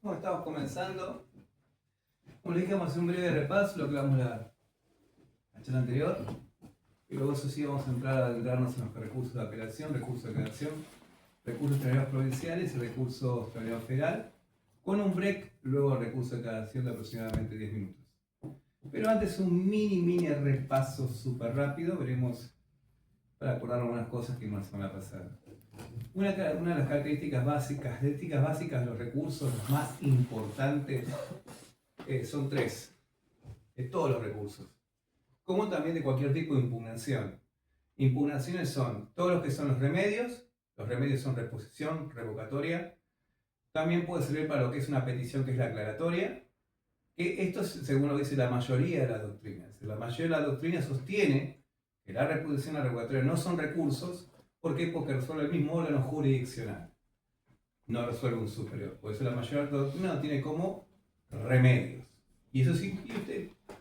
Como estamos comenzando, como les dije, vamos a hacer un breve repaso de lo que vamos la charla anterior. Y luego eso sí vamos a adentrarnos en los recursos de apelación, recursos de creación, recursos extraordinarios provinciales y recursos extraordinarios federal, con un break, luego recurso de creación de aproximadamente 10 minutos. Pero antes un mini repaso súper rápido, veremos para acordar algunas cosas que nos van a pasar. Una de las características básicas de los recursos, los más importantes, son tres, de todos los recursos, como también de cualquier tipo de impugnación. Impugnaciones son todos los que son los remedios son reposición, revocatoria, también puede servir para lo que es una petición que es la aclaratoria, que esto es según lo que dice la mayoría de las doctrinas. La mayoría de las doctrinas sostiene que la reposición y la revocatoria no son recursos. ¿Por qué? Porque resuelve el mismo órgano jurisdiccional, no resuelve un superior. Por eso la mayoría de la doctrina lo tiene como remedios. Y eso sí,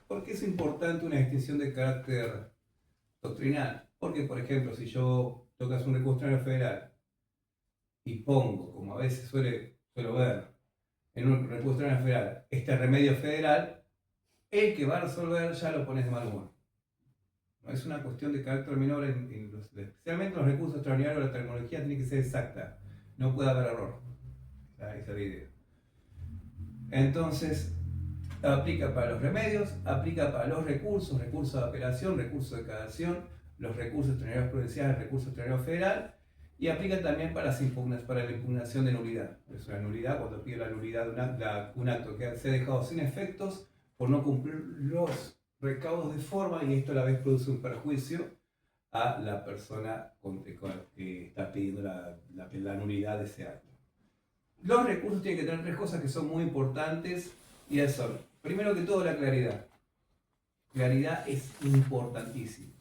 ¿por qué es importante una distinción de carácter doctrinal? Porque, por ejemplo, si yo tocas un recurso extraordinario federal y pongo, como a veces suelo ver, en un recurso extraordinario federal, este remedio federal, el que va a resolver ya lo pones de mal humor. No es una cuestión de carácter menor, especialmente los recursos extraordinarios, la terminología tiene que ser exacta, no puede haber error. Esa es la idea. Entonces, aplica para los remedios, aplica para los recursos de apelación, recursos de cassación, los recursos extraordinarios provinciales, recursos extraordinarios federal, y aplica también para la impugnación de nulidad. Es una nulidad cuando pide la nulidad de un acto que se ha dejado sin efectos por no cumplir los recaudos de forma, y esto a la vez produce un perjuicio a la persona que está pidiendo la nulidad de ese acto. Los recursos tienen que tener tres cosas que son muy importantes, y eso son, primero que todo, la claridad. Claridad es importantísimo.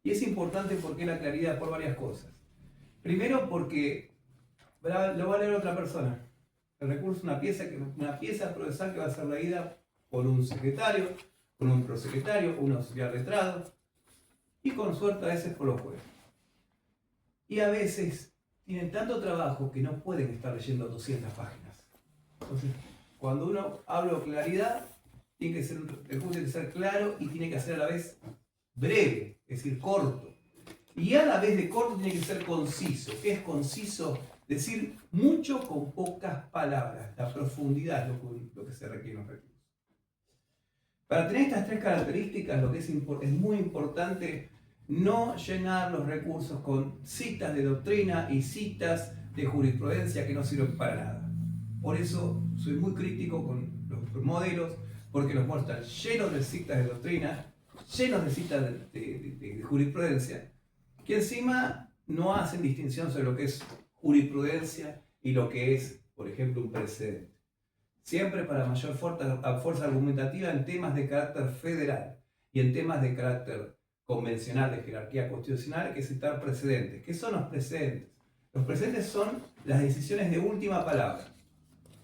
Y es importante porque la claridad por varias cosas. Primero porque lo va a leer otra persona. El recurso es una pieza procesal que va a ser leída por un secretario, con un prosecretario, un auxiliar letrado, y con suerte a veces por los jueces. Y a veces tienen tanto trabajo que no pueden estar leyendo 200 páginas. Entonces, cuando uno habla de claridad, el recurso tiene que ser claro y tiene que ser a la vez breve, es decir, corto. Y a la vez de corto tiene que ser conciso. ¿Qué es conciso? Decir mucho con pocas palabras. La profundidad es lo que se requiere en los recursos. Para tener estas tres características, lo que es muy importante no llenar los recursos con citas de doctrina y citas de jurisprudencia que no sirven para nada. Por eso soy muy crítico con los modelos, porque los muestran llenos de citas de doctrina, llenos de citas de jurisprudencia, que encima no hacen distinción sobre lo que es jurisprudencia y lo que es, por ejemplo, un precedente. Siempre para mayor fuerza argumentativa en temas de carácter federal y en temas de carácter convencional de jerarquía constitucional, hay que citar precedentes. ¿Qué son los precedentes? Los precedentes son las decisiones de última palabra.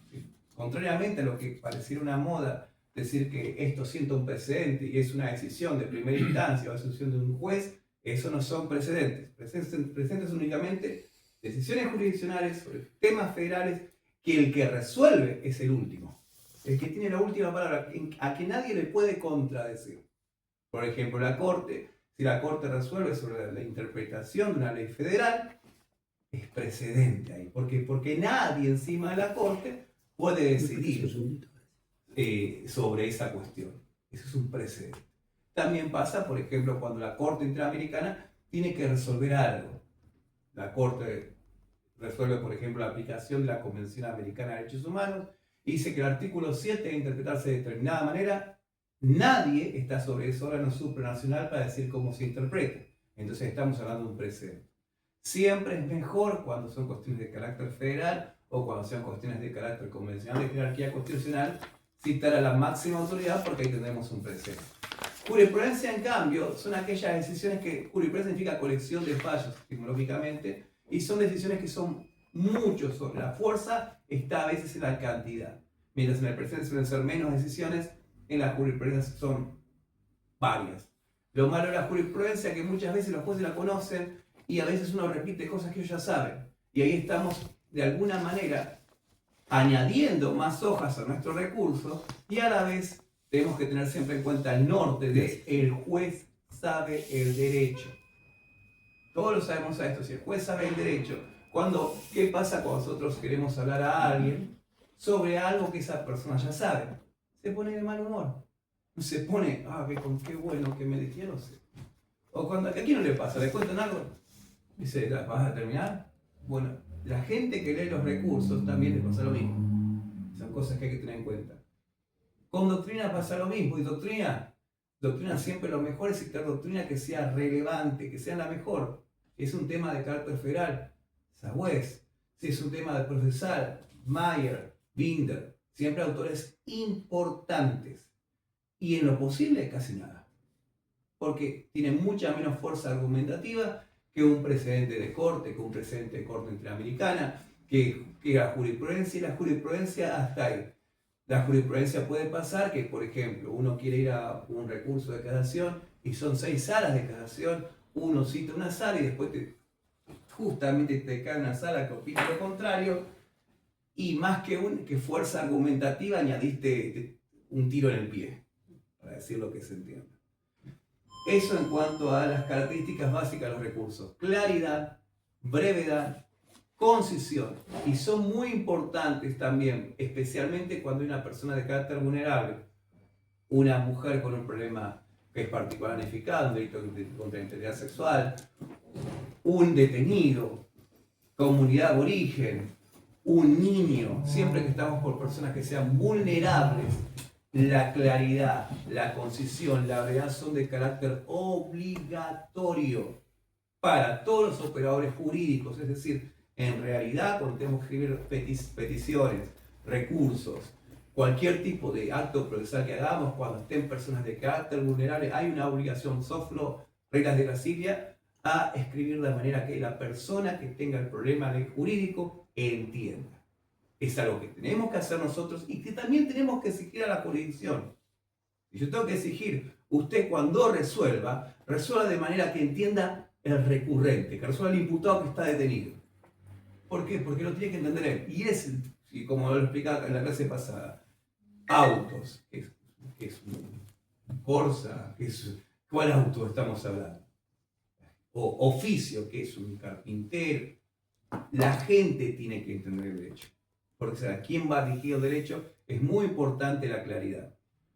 ¿Sí? Contrariamente a lo que pareciera una moda, decir que esto sienta un precedente y es una decisión de primera instancia o decisión de un juez, eso no son precedentes. Precedentes son únicamente decisiones jurisdiccionales sobre temas federales que el que resuelve es el último, el que tiene la última palabra, a que nadie le puede contradecir. Por ejemplo, si la Corte resuelve sobre la interpretación de una ley federal, es precedente ahí. ¿Por qué? Porque nadie encima de la Corte puede decidir sobre esa cuestión. Eso es un precedente. También pasa, por ejemplo, cuando la Corte Interamericana tiene que resolver algo. La Corte resuelve, por ejemplo, la aplicación de la Convención Americana de Derechos Humanos y dice que el artículo 7 debe interpretarse de determinada manera. Nadie está sobre ese órgano supranacional para decir cómo se interpreta. Entonces estamos hablando de un precedente. Siempre es mejor cuando son cuestiones de carácter federal o cuando sean cuestiones de carácter convencional de jerarquía constitucional, citar a la máxima autoridad porque ahí tendremos un precedente. Jurisprudencia, en cambio, son aquellas decisiones que jurisprudencia significa colección de fallos etimológicamente, y son decisiones que son muchos. La fuerza está a veces en la cantidad. Mientras en el precedente suelen ser menos decisiones, en la jurisprudencia son varias. Lo malo de la jurisprudencia es que muchas veces los jueces la conocen y a veces uno repite cosas que ellos ya saben. Y ahí estamos, de alguna manera, añadiendo más hojas a nuestro recurso, y a la vez tenemos que tener siempre en cuenta el norte de el juez sabe el derecho. Todos lo sabemos a esto, si el juez sabe el derecho, ¿qué pasa cuando nosotros queremos hablar a alguien sobre algo que esa persona ya sabe? Se pone de mal humor. Se pone, qué bueno que me dijeron. O cuando a quién no le pasa, le cuentan algo, dice, ¿vas a terminar? Bueno, la gente que lee los recursos también le pasa lo mismo. Son cosas que hay que tener en cuenta. Con doctrina pasa lo mismo, y doctrina siempre lo mejor es citar doctrina que sea relevante, que sea la mejor. Si es un tema de carácter federal, Sagüez. Si es un tema de procesal, Mayer, Binder. Siempre autores importantes. Y en lo posible casi nada. Porque tiene mucha menos fuerza argumentativa que un precedente de corte, interamericana, que la jurisprudencia, y la jurisprudencia hasta ahí. La jurisprudencia puede pasar que, por ejemplo, uno quiere ir a un recurso de casación y son 6 salas de casación, uno cita una sala y después justamente te cae una sala que opina lo contrario, y más que fuerza argumentativa añadiste un tiro en el pie, para decir lo que se entiende. Eso en cuanto a las características básicas de los recursos: claridad, brevedad, concisión, y son muy importantes también, especialmente cuando hay una persona de carácter vulnerable, una mujer con un problema que es particularmente eficaz, un delito contra la integridad sexual, un detenido, comunidad de origen, un niño. Siempre que estamos por personas que sean vulnerables, la claridad, la concisión, la brevedad son de carácter obligatorio para todos los operadores jurídicos. Es decir, en realidad, cuando tenemos que escribir peticiones, recursos, cualquier tipo de acto procesal que hagamos, cuando estén personas de carácter vulnerable, hay una obligación, soft law, reglas de Brasilia, a escribir de manera que la persona que tenga el problema jurídico entienda. Es algo que tenemos que hacer nosotros y que también tenemos que exigir a la jurisdicción. Y yo tengo que exigir, usted cuando resuelva de manera que entienda el recurrente, que resuelva el imputado que está detenido. ¿Por qué? Porque lo tiene que entender él. Y como lo explicaba en la clase pasada, autos, que es un Corsa, ¿cuál auto estamos hablando? O oficio, que es un carpintero. La gente tiene que entender el derecho. Porque ¿a quién va dirigido el derecho? Es muy importante la claridad.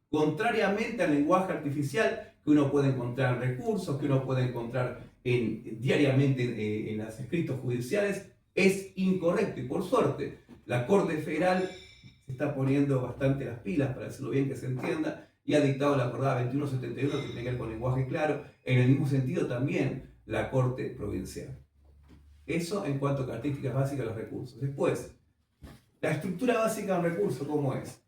Contrariamente al lenguaje artificial que uno puede encontrar en recursos, que uno puede encontrar diariamente en los escritos judiciales, es incorrecto. Y por suerte, la Corte Federal se está poniendo bastante las pilas, para decirlo bien que se entienda, y ha dictado la acordada 2171, que tiene que ver con lenguaje claro. En el mismo sentido también la Corte Provincial. Eso en cuanto a características básicas de los recursos. Después, la estructura básica de un recurso, ¿cómo es?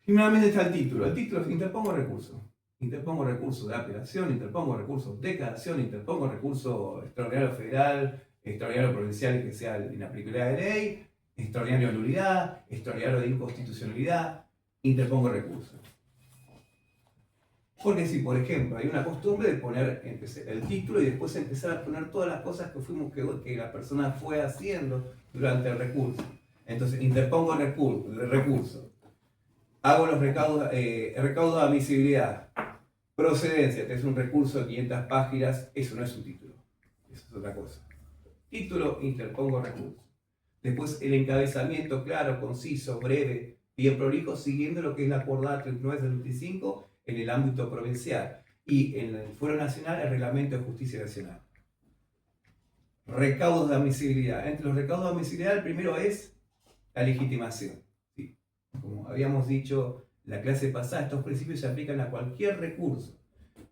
Primeramente está el título. El título es: interpongo recurso. Interpongo recurso de apelación, interpongo recurso de casación, interpongo recurso extraordinario federal, extraordinario provincial que sea inaplicabilidad de ley, extraordinario de nulidad, extraordinario de inconstitucionalidad, interpongo recurso. Porque si, por ejemplo, hay una costumbre de poner el título y después empezar a poner todas las cosas que la persona fue haciendo durante el recurso. Entonces, interpongo el recurso. Hago los recaudos de admisibilidad. Procedencia, que es un recurso de 500 páginas, eso no es un título. Eso es otra cosa. Título, interpongo recurso. Después el encabezamiento claro, conciso, breve, bien prolijo, siguiendo lo que es la acordada 39 del 25 en el ámbito provincial. Y en el fuero nacional, el reglamento de justicia nacional. Recaudos de admisibilidad. Entre los recaudos de admisibilidad, el primero es la legitimación. ¿Sí? Como habíamos dicho la clase pasada, estos principios se aplican a cualquier recurso.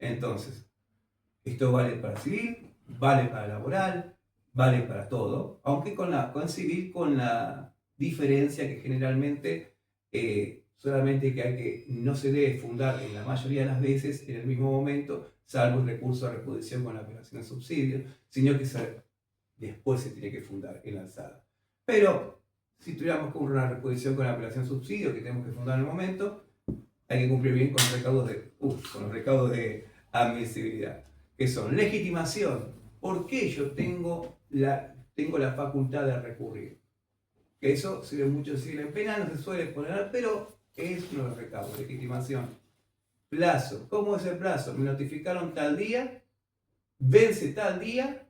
Entonces, esto vale para civil, vale para laboral, vale para todo, aunque con civil con la diferencia que generalmente solamente no se debe fundar en la mayoría de las veces en el mismo momento, salvo el recurso de reposición con la apelación de subsidio, sino que después se tiene que fundar en la alzada. Pero si tuviéramos que una reposición con la apelación de subsidio que tenemos que fundar en el momento, hay que cumplir bien con los recaudos de admisibilidad, que son legitimación. ¿Por qué yo tengo la facultad de recurrir? que eso sirve mucho decir en penal, no se suele poner, pero es uno de los recaudos, legitimación. Plazo, ¿cómo es el plazo? Me notificaron tal día, vence tal día,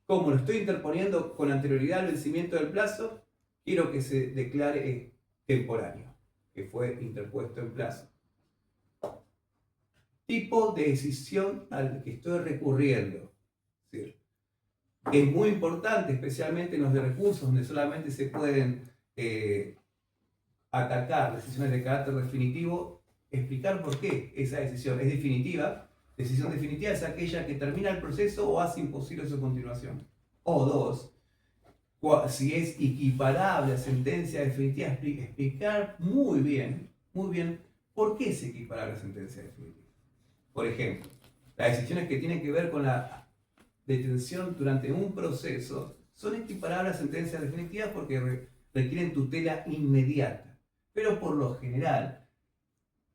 como lo estoy interponiendo con anterioridad al vencimiento del plazo, quiero que se declare temporáneo, que fue interpuesto en plazo. Tipo de decisión al que estoy recurriendo. Es muy importante, especialmente en los de recursos, donde solamente se pueden atacar decisiones de carácter definitivo, explicar por qué esa decisión es definitiva. Decisión definitiva es aquella que termina el proceso o hace imposible su continuación. O dos, si es equiparable a sentencia definitiva, explicar muy bien por qué es equiparable a sentencia definitiva. Por ejemplo, las decisiones que tienen que ver con la detención durante un proceso son equiparables a sentencias definitivas porque requieren tutela inmediata. Pero por lo general,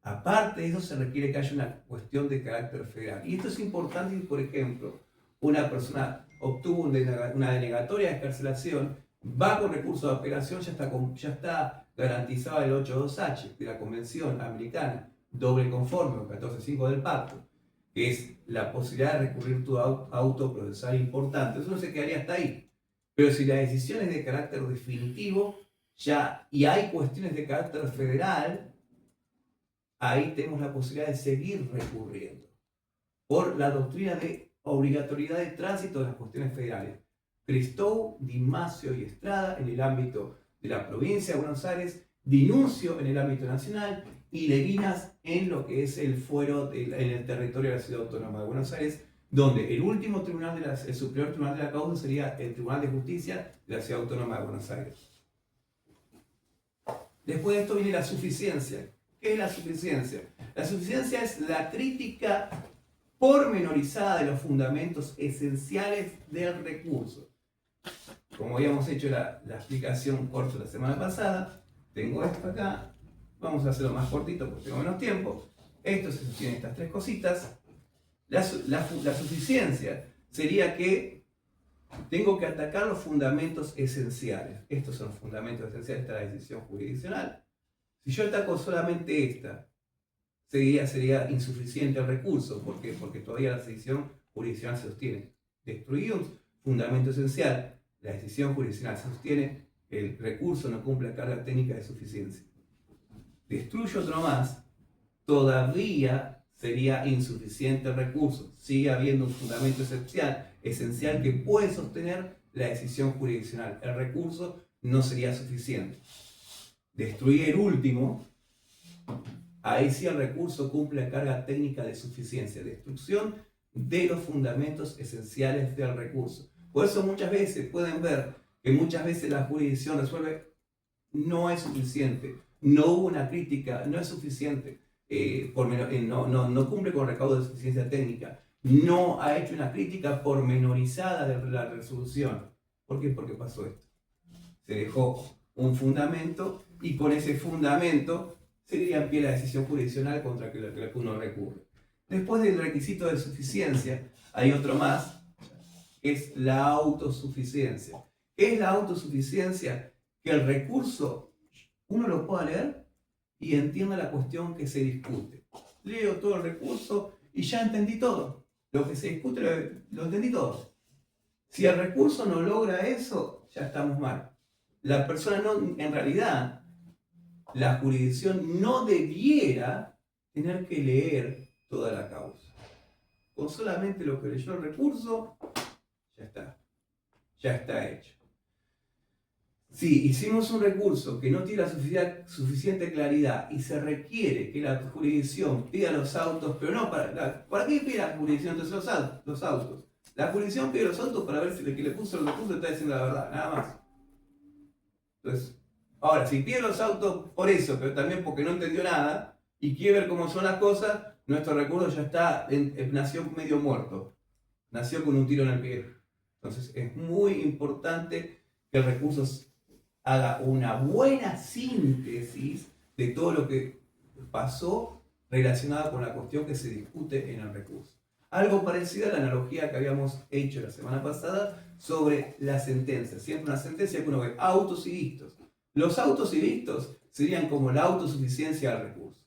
aparte de eso, se requiere que haya una cuestión de carácter federal. Y esto es importante si, por ejemplo, una persona obtuvo una denegatoria de excarcelación, va con recurso de apelación, ya está garantizado el 8.2H de la Convención Americana, doble conforme o 14.5 del Pacto, que es la posibilidad de recurrir tu auto procesal importante. Eso no se quedaría hasta ahí. Pero si la decisión es de carácter definitivo y hay cuestiones de carácter federal, ahí tenemos la posibilidad de seguir recurriendo por la doctrina de obligatoriedad de tránsito de las cuestiones federales. Christou, Di Masio y Estrada en el ámbito de la provincia de Buenos Aires, Dinuncio en el ámbito nacional y Levinas en lo que es el fuero en el territorio de la Ciudad Autónoma de Buenos Aires, donde el último tribunal, el superior tribunal de la causa sería el Tribunal de Justicia de la Ciudad Autónoma de Buenos Aires. Después de esto viene la suficiencia. ¿Qué es la suficiencia? La suficiencia es la crítica pormenorizada de los fundamentos esenciales del recurso. Como habíamos hecho la explicación corta la semana pasada, tengo esto acá, vamos a hacerlo más cortito porque tengo menos tiempo. Esto se sostiene estas tres cositas. La suficiencia sería que tengo que atacar los fundamentos esenciales. Estos son los fundamentos esenciales de la decisión jurisdiccional. Si yo ataco solamente esta, sería insuficiente el recurso. ¿Por qué? Porque todavía la decisión jurisdiccional se sostiene. Destruí un fundamento esencial, la decisión jurisdiccional se sostiene, el recurso no cumple la carga técnica de suficiencia. Destruyo otro más, todavía sería insuficiente el recurso. Sigue habiendo un fundamento esencial que puede sostener la decisión jurisdiccional. El recurso no sería suficiente. Destruir el último, ahí sí el recurso cumple la carga técnica de suficiencia, destrucción de los fundamentos esenciales del recurso. Por eso muchas veces pueden ver que muchas veces la jurisdicción resuelve, no es suficiente, no hubo una crítica, no es suficiente, no cumple con recaudo de suficiencia técnica, no ha hecho una crítica pormenorizada de la resolución. ¿Por qué? Porque pasó esto. Se dejó un fundamento y con ese fundamento se diría en pie la decisión jurisdiccional contra la que uno recurre. Después del requisito de suficiencia, hay otro más, que es la autosuficiencia. ¿Qué es la autosuficiencia? Que el recurso uno lo pueda leer y entienda la cuestión que se discute. Leo todo el recurso y ya entendí todo. Lo que se discute lo entendí todo. Si el recurso no logra eso, ya estamos mal. La persona no, en realidad, la jurisdicción no debiera tener que leer toda la causa. Con solamente lo que leyó el recurso, ya está hecho. Si hicimos un recurso que no tiene la suficiente claridad y se requiere que la jurisdicción pida los autos, pero no ¿para qué pide la jurisdicción entonces los autos? La jurisdicción pide los autos para ver si el que le puso el recurso está diciendo la verdad, nada más. Entonces, ahora, si pide los autos por eso, pero también porque no entendió nada y quiere ver cómo son las cosas, nuestro recurso ya nació medio muerto, nació con un tiro en el pie. Entonces, es muy importante que el recurso haga una buena síntesis de todo lo que pasó relacionado con la cuestión que se discute en el recurso. Algo parecido a la analogía que habíamos hecho la semana pasada sobre la sentencia. Siempre una sentencia que uno ve autos y vistos. Los autos y vistos serían como la autosuficiencia del recurso.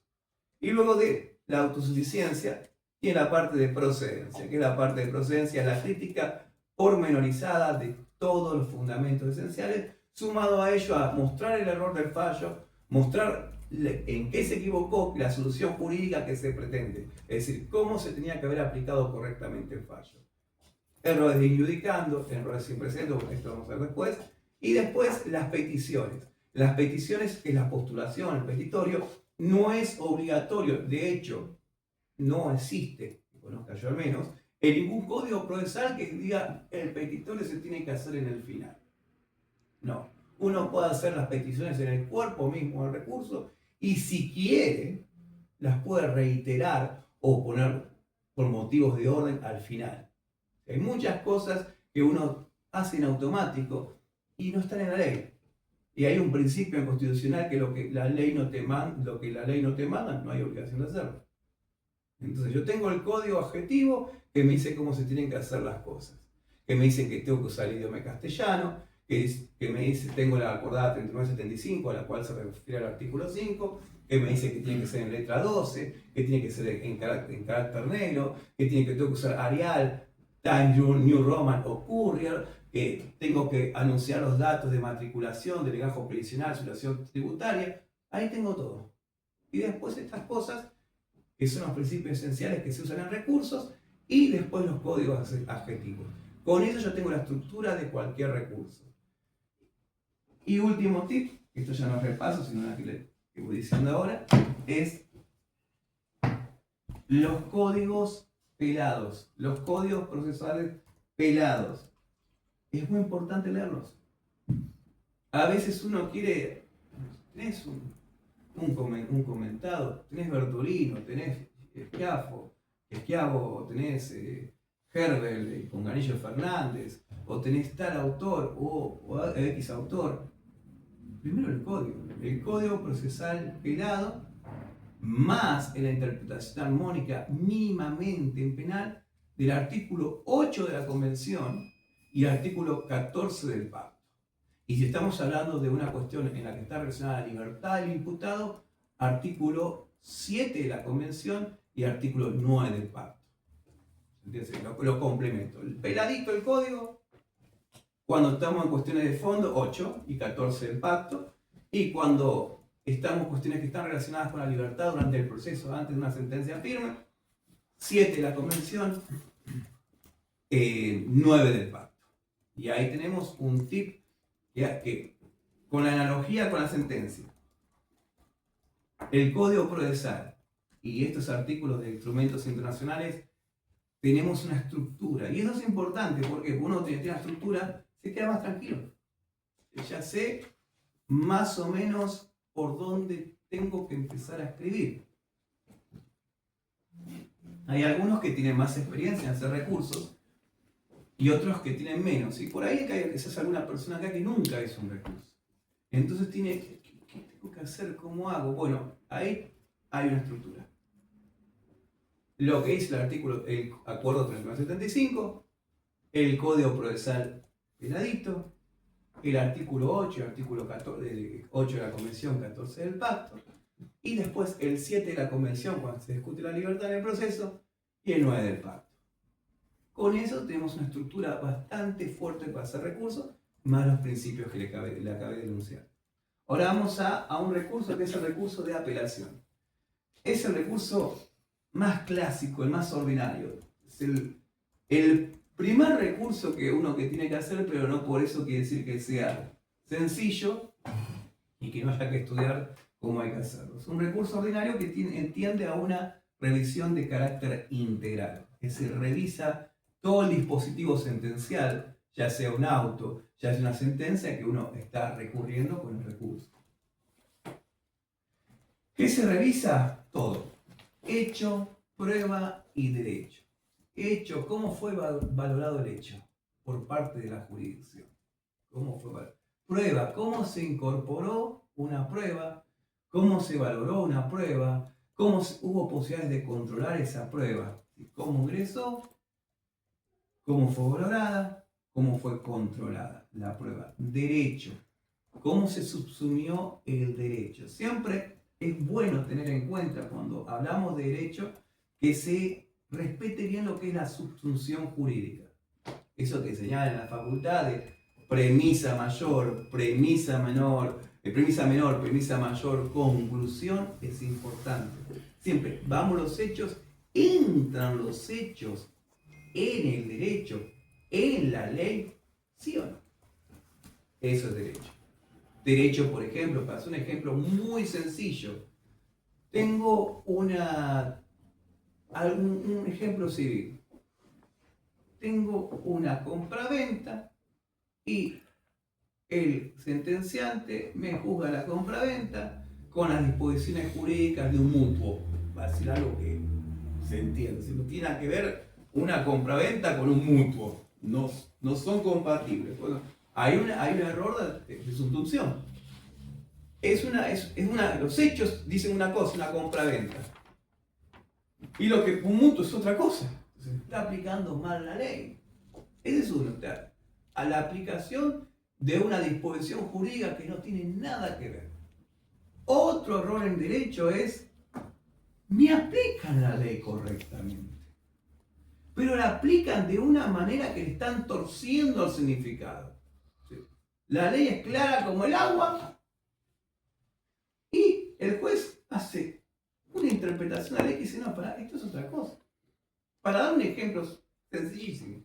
Y luego de la autosuficiencia tiene la parte de procedencia, que es la parte de procedencia, la crítica pormenorizada de todos los fundamentos esenciales, sumado a ello a mostrar el error del fallo, mostrar en qué se equivocó, la solución jurídica que se pretende, es decir, cómo se tenía que haber aplicado correctamente el fallo. Errores de injudicando, errores sin precedentes, esto vamos a ver después, y después las peticiones. Las peticiones es la postulación, el petitorio, no es obligatorio, de hecho, no existe, que conozca yo al menos, en ningún código procesal que diga el petitorio se tiene que hacer en el final. No, uno puede hacer las peticiones en el cuerpo mismo del recurso y si quiere, las puede reiterar o poner por motivos de orden al final. Hay muchas cosas que uno hace en automático y no están en la ley. Y hay un principio constitucional que lo que la ley no te manda, no hay obligación de hacerlo. Entonces yo tengo el código adjetivo que me dice cómo se tienen que hacer las cosas. Que me dice que tengo que usar el idioma castellano, que me dice, tengo la acordada 3975, a la cual se refiere al artículo 5, que me dice que tiene que ser en letra 12, que tiene que ser en carácter negro, que tengo que usar Arial, Times New Roman o Courier, que tengo que anunciar los datos de matriculación, de legajo previsional, situación tributaria. Ahí tengo todo. Y después estas cosas, que son los principios esenciales que se usan en recursos, y después los códigos adjetivos. Con eso yo tengo la estructura de cualquier recurso. Y último tip, esto ya no es repaso, sino la que voy diciendo ahora, es los códigos pelados, los códigos procesales pelados. Es muy importante leerlos. A veces uno quiere, tenés un comentado, tenés Bertolino, tenés Schiavo, tenés Herbel, Ponganillo Fernández, o tenés tal autor o X autor. Primero el código procesal pelado, más en la interpretación armónica mínimamente en penal del artículo 8 de la Convención y el artículo 14 del Pacto. Y si estamos hablando de una cuestión en la que está relacionada la libertad del imputado, artículo 7 de la Convención y artículo 9 del Pacto. Entonces, lo complemento. El peladito del código, cuando estamos en cuestiones de fondo, 8 y 14 del Pacto, y cuando estamos en cuestiones que están relacionadas con la libertad durante el proceso, antes de una sentencia firme, 7 de la Convención, 9 del Pacto. Y ahí tenemos un tip que con la analogía con la sentencia, el código procesal y estos artículos de instrumentos internacionales, tenemos una estructura. Y eso es importante porque uno tiene una estructura, se queda más tranquilo. Ya sé más o menos por dónde tengo que empezar a escribir. Hay algunos que tienen más experiencia en hacer recursos y otros que tienen menos. Y por ahí quizás alguna persona acá que nunca hizo un recurso. Entonces tiene, ¿qué tengo que hacer? ¿Cómo hago? Bueno, ahí hay una estructura. Lo que dice el acuerdo 3975, el código procesal peladito, el artículo 8, el artículo 8 de la Convención, 14 del Pacto, y después el 7 de la Convención cuando se discute la libertad en el proceso, y el 9 del Pacto. Con eso tenemos una estructura bastante fuerte para hacer recursos, más los principios que le acabé de enunciar. Ahora vamos a un recurso que es el recurso de apelación. Es el recurso más clásico, el más ordinario. Es el primer recurso que uno tiene que hacer, pero no por eso quiere decir que sea sencillo y que no haya que estudiar cómo hay que hacerlo. Es un recurso ordinario que entiende a una revisión de carácter integral. Es decir, revisa todo el dispositivo sentencial, ya sea un auto, ya sea una sentencia que uno está recurriendo con el recurso. ¿Qué se revisa? Todo. Hecho, prueba y derecho. Hecho, ¿cómo fue valorado el hecho por parte de la jurisdicción? ¿Cómo fue valorado? Prueba, ¿cómo se incorporó una prueba? ¿Cómo se valoró una prueba? ¿Cómo hubo posibilidades de controlar esa prueba? cómo ingresó, cómo fue valorada, cómo fue controlada la prueba. Derecho, cómo se subsumió el derecho. Siempre es bueno tener en cuenta cuando hablamos de derecho que se respete bien lo que es la subsunción jurídica. Eso que señala en la facultad de premisa mayor, premisa menor, premisa mayor, conclusión, es importante. Siempre vamos los hechos, entran los hechos en el derecho, en la ley, ¿sí o no? Eso es derecho. Derecho, por ejemplo, para hacer un ejemplo muy sencillo, tengo un ejemplo civil. Tengo una compraventa y el sentenciante me juzga la compraventa con las disposiciones jurídicas de un mutuo. Va a decir algo que se entiende. Si no tiene nada que ver una compraventa con un mutuo. No son compatibles. Bueno, hay un error de subsunción. Los hechos dicen una cosa, una compraventa. Y lo que un mutuo es otra cosa. Se está aplicando mal la ley. Ese es uno. A la aplicación de una disposición jurídica que no tiene nada que ver. Otro error en derecho es, ni aplican la ley correctamente, pero la aplican de una manera que le están torciendo el significado. ¿Sí? La ley es clara como el agua y el juez hace una interpretación de la ley que dice, no, esto es otra cosa. Para dar un ejemplo sencillísimo,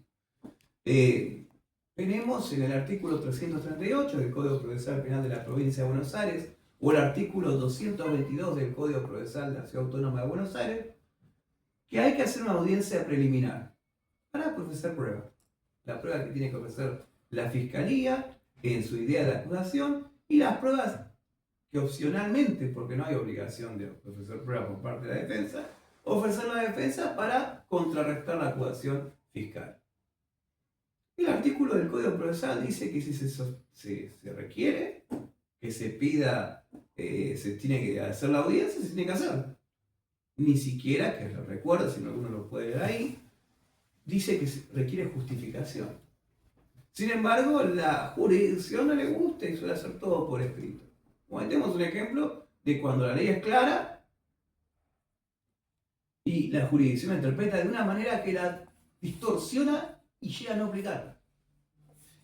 tenemos en el artículo 338 del Código Procesal Penal de la Provincia de Buenos Aires o el artículo 222 del Código Procesal de la Ciudad Autónoma de Buenos Aires, que hay que hacer una audiencia preliminar para procesar pruebas. La prueba que tiene que ofrecer la Fiscalía en su idea de acusación y las pruebas que opcionalmente, porque no hay obligación de ofrecer pruebas por parte de la defensa, ofrecer la defensa para contrarrestar la acusación fiscal. El artículo del Código Procesal dice que si se requiere, que se pida, se tiene que hacer la audiencia, se tiene que hacer. Ni siquiera, que lo recuerdo, si alguno lo puede ver ahí, dice que se requiere justificación. Sin embargo, la jurisdicción no le gusta y suele hacer todo por escrito. Como tenemos un ejemplo de cuando la ley es clara y la jurisdicción la interpreta de una manera que la distorsiona y llega a no aplicar.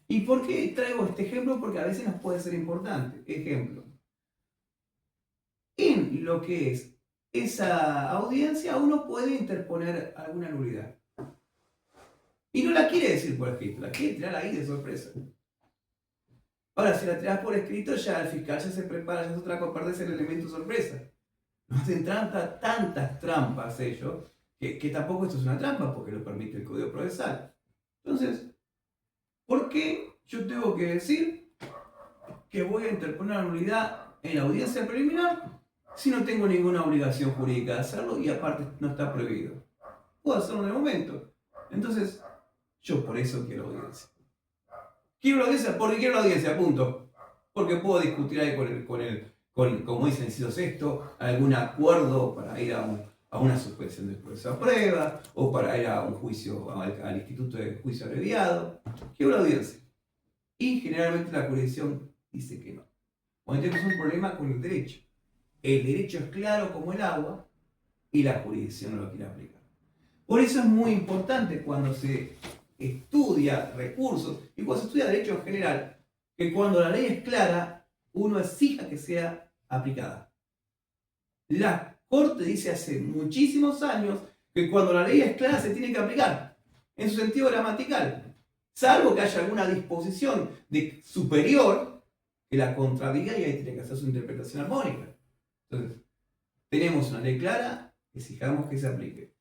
¿Y por qué traigo este ejemplo? Porque a veces nos puede ser importante. Ejemplo. En lo que es esa audiencia, uno puede interponer alguna nulidad. Y no la quiere decir por escrito, la quiere tirar ahí de sorpresa. Ahora, si la tiras por escrito, ya el fiscal ya se prepara, ya es otra cosa, aparte es el elemento sorpresa. No hacen tantas trampas ellos, que tampoco esto es una trampa, porque lo permite el Código Procesal. Entonces, ¿por qué yo tengo que decir que voy a interponer una nulidad en la audiencia preliminar si no tengo ninguna obligación jurídica de hacerlo y aparte no está prohibido? Puedo hacerlo en el momento. Entonces, yo por eso quiero audiencia. Quiero la audiencia porque quiero la audiencia, punto. Porque puedo discutir ahí como dice el inciso sexto, algún acuerdo para ir a una suspensión después de esa prueba, o para ir a un juicio, al Instituto de Juicio Abreviado. Quiero la audiencia. Y generalmente la jurisdicción dice que no. Bueno, tenemos un problema con el derecho. El derecho es claro como el agua y la jurisdicción no lo quiere aplicar. Por eso es muy importante cuando se estudia recursos y cuando se estudia derecho en general, que cuando la ley es clara, uno exija que sea aplicada. La Corte dice hace muchísimos años que cuando la ley es clara se tiene que aplicar, en su sentido gramatical, salvo que haya alguna disposición superior que la contradiga y ahí tiene que hacer su interpretación armónica. Entonces, tenemos una ley clara, exijamos que se aplique.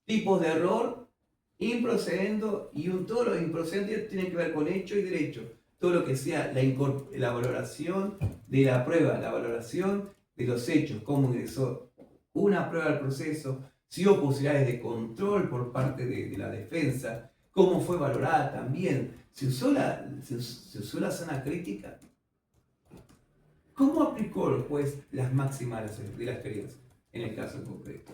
Tipos de error, improcedendo, y todo lo improcedente tiene que ver con hecho y derecho. Todo lo que sea la valoración de la prueba, la valoración de los hechos, cómo ingresó una prueba al proceso, si hubo posibilidades de control por parte de la defensa, cómo fue valorada también, se usó la sana crítica. ¿Cómo aplicó el juez las máximas de la experiencia en el caso concreto?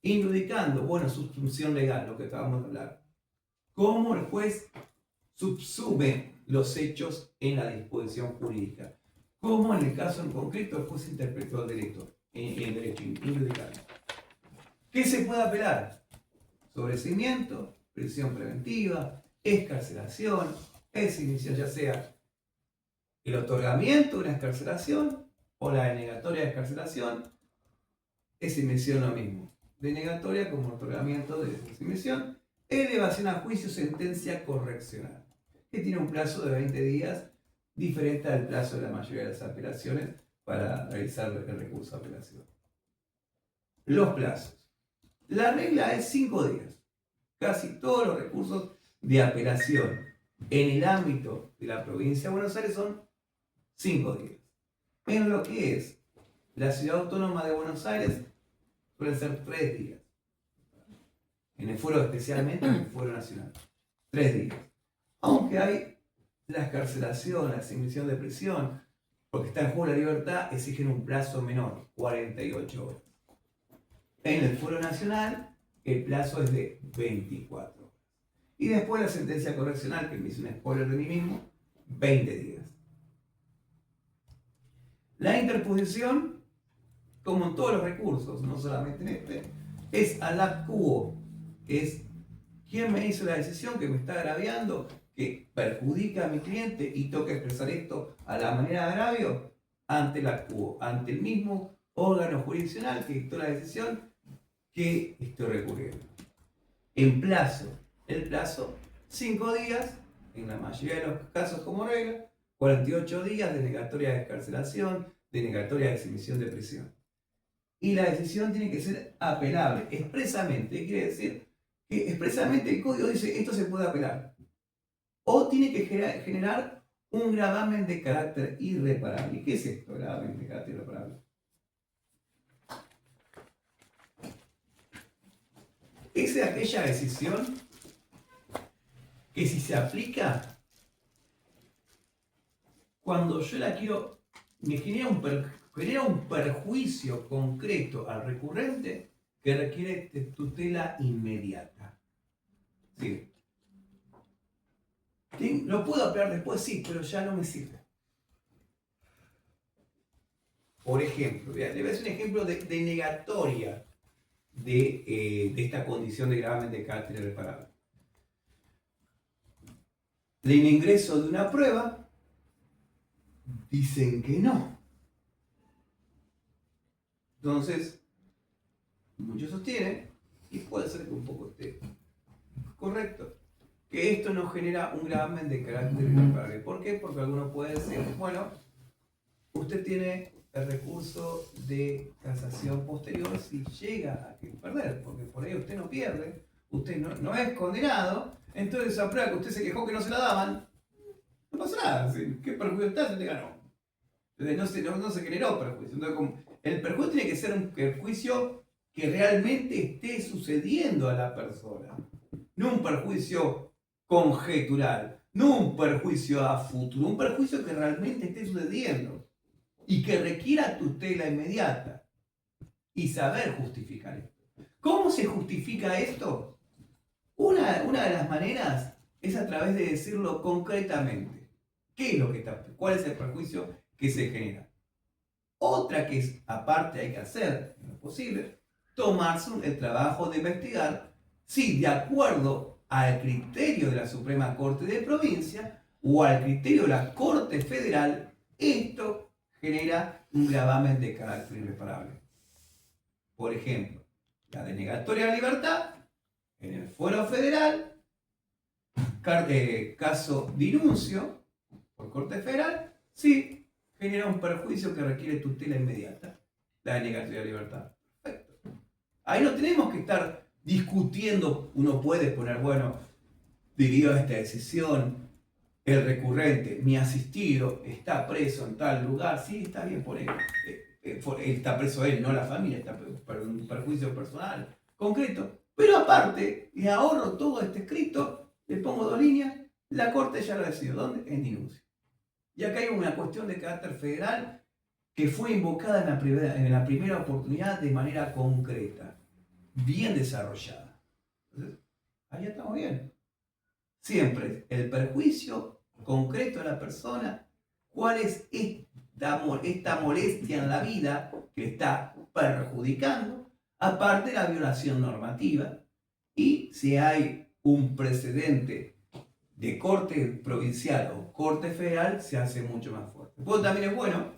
Indudicando, bueno, subsunción legal, lo que acabamos de hablar. Cómo el juez subsume los hechos en la disposición jurídica. Cómo en el caso en concreto el juez interpretó el derecho, indudicando. ¿Qué se puede apelar? Sobreseimiento, prisión preventiva, excarcelación, exhibición, ya sea el otorgamiento de una excarcelación o la denegatoria de excarcelación, exhibición lo mismo. Denegatoria como otorgamiento de exhibición, elevación a juicio, sentencia correccional, que tiene un plazo de 20 días, diferente al plazo de la mayoría de las apelaciones para realizar el recurso de apelación. Los plazos. La regla es 5 días. Casi todos los recursos de apelación en el ámbito de la provincia de Buenos Aires son 5 días. En lo que es la ciudad autónoma de Buenos Aires suelen ser 3 días. En el fuero, especialmente en el fuero nacional. 3 días. Aunque hay la excarcelación, la asignación de prisión, porque está en juego la libertad, exigen un plazo menor, 48 horas. En el fuero nacional, el plazo es de 24 horas. Y después la sentencia correccional, que me hizo un spoiler de mí mismo, 20 días. La interposición, como en todos los recursos, no solamente en este, es ad hoc quo, es quién me hizo la decisión que me está agraviando, que perjudica a mi cliente y toca expresar esto a la manera de agravio ante el quo, ante el mismo órgano jurisdiccional que dictó la decisión que estoy recurriendo. En plazo, el plazo, 5 días, en la mayoría de los casos como regla, 48 días de denegatoria de excarcelación, denegatoria de exhibición de prisión. Y la decisión tiene que ser apelable expresamente, quiere decir que expresamente el código dice esto se puede apelar. O tiene que generar un gravamen de carácter irreparable. ¿Qué es esto, gravamen de carácter irreparable? Es aquella decisión que si se aplica, cuando yo la quiero, me genera un perjuicio concreto al recurrente que requiere de tutela inmediata. ¿Sí? ¿Lo puedo apelar después? Sí, pero ya no me sirve. Por ejemplo, le voy a hacer un ejemplo de denegatoria de esta condición de gravamen de carácter irreparable. El ingreso de una prueba, dicen que no. Entonces, muchos sostienen, y puede ser que un poco esté correcto, que esto no genera un gravamen de carácter irreparable. ¿Por qué? Porque alguno puede decir, bueno, usted tiene el recurso de casación posterior si llega a perder, porque por ahí usted no pierde, usted no es condenado, entonces esa prueba que usted se quejó que no se la daban, no pasa nada, ¿qué perjuicio está? Se le ganó. Entonces no se generó perjuicio. Entonces, el perjuicio tiene que ser un perjuicio que realmente esté sucediendo a la persona, no un perjuicio conjetural, no un perjuicio a futuro, un perjuicio que realmente esté sucediendo y que requiera tutela inmediata y saber justificar esto. ¿Cómo se justifica esto? Una de las maneras es a través de decirlo concretamente. ¿Qué es lo que está? ¿Cuál es el perjuicio que se genera? Otra que es, aparte hay que hacer, en lo posible, tomarse el trabajo de investigar si de acuerdo al criterio de la Suprema Corte de Provincia o al criterio de la Corte Federal, esto genera un gravamen de carácter irreparable. Por ejemplo, la denegatoria de libertad en el fuero federal, caso denuncio por Corte Federal, sí genera un perjuicio que requiere tutela inmediata, la denegatoria de libertad. Perfecto. Ahí no tenemos que estar discutiendo, uno puede poner, bueno, debido a esta decisión, el recurrente, mi asistido, está preso en tal lugar, sí, está bien por él. Está preso él, no la familia, está por un perjuicio personal, concreto. Pero aparte, le ahorro todo este escrito, le pongo 2 líneas, la Corte ya lo decidió. ¿Dónde? En denuncio. Y acá hay una cuestión de carácter federal que fue invocada en la primera oportunidad de manera concreta. bien desarrollada. Entonces, ahí estamos bien. Siempre el perjuicio concreto a la persona, cuál es esta molestia en la vida que está perjudicando, aparte de la violación normativa, y si hay un precedente de corte provincial o corte federal, se hace mucho más fuerte. Pero también es bueno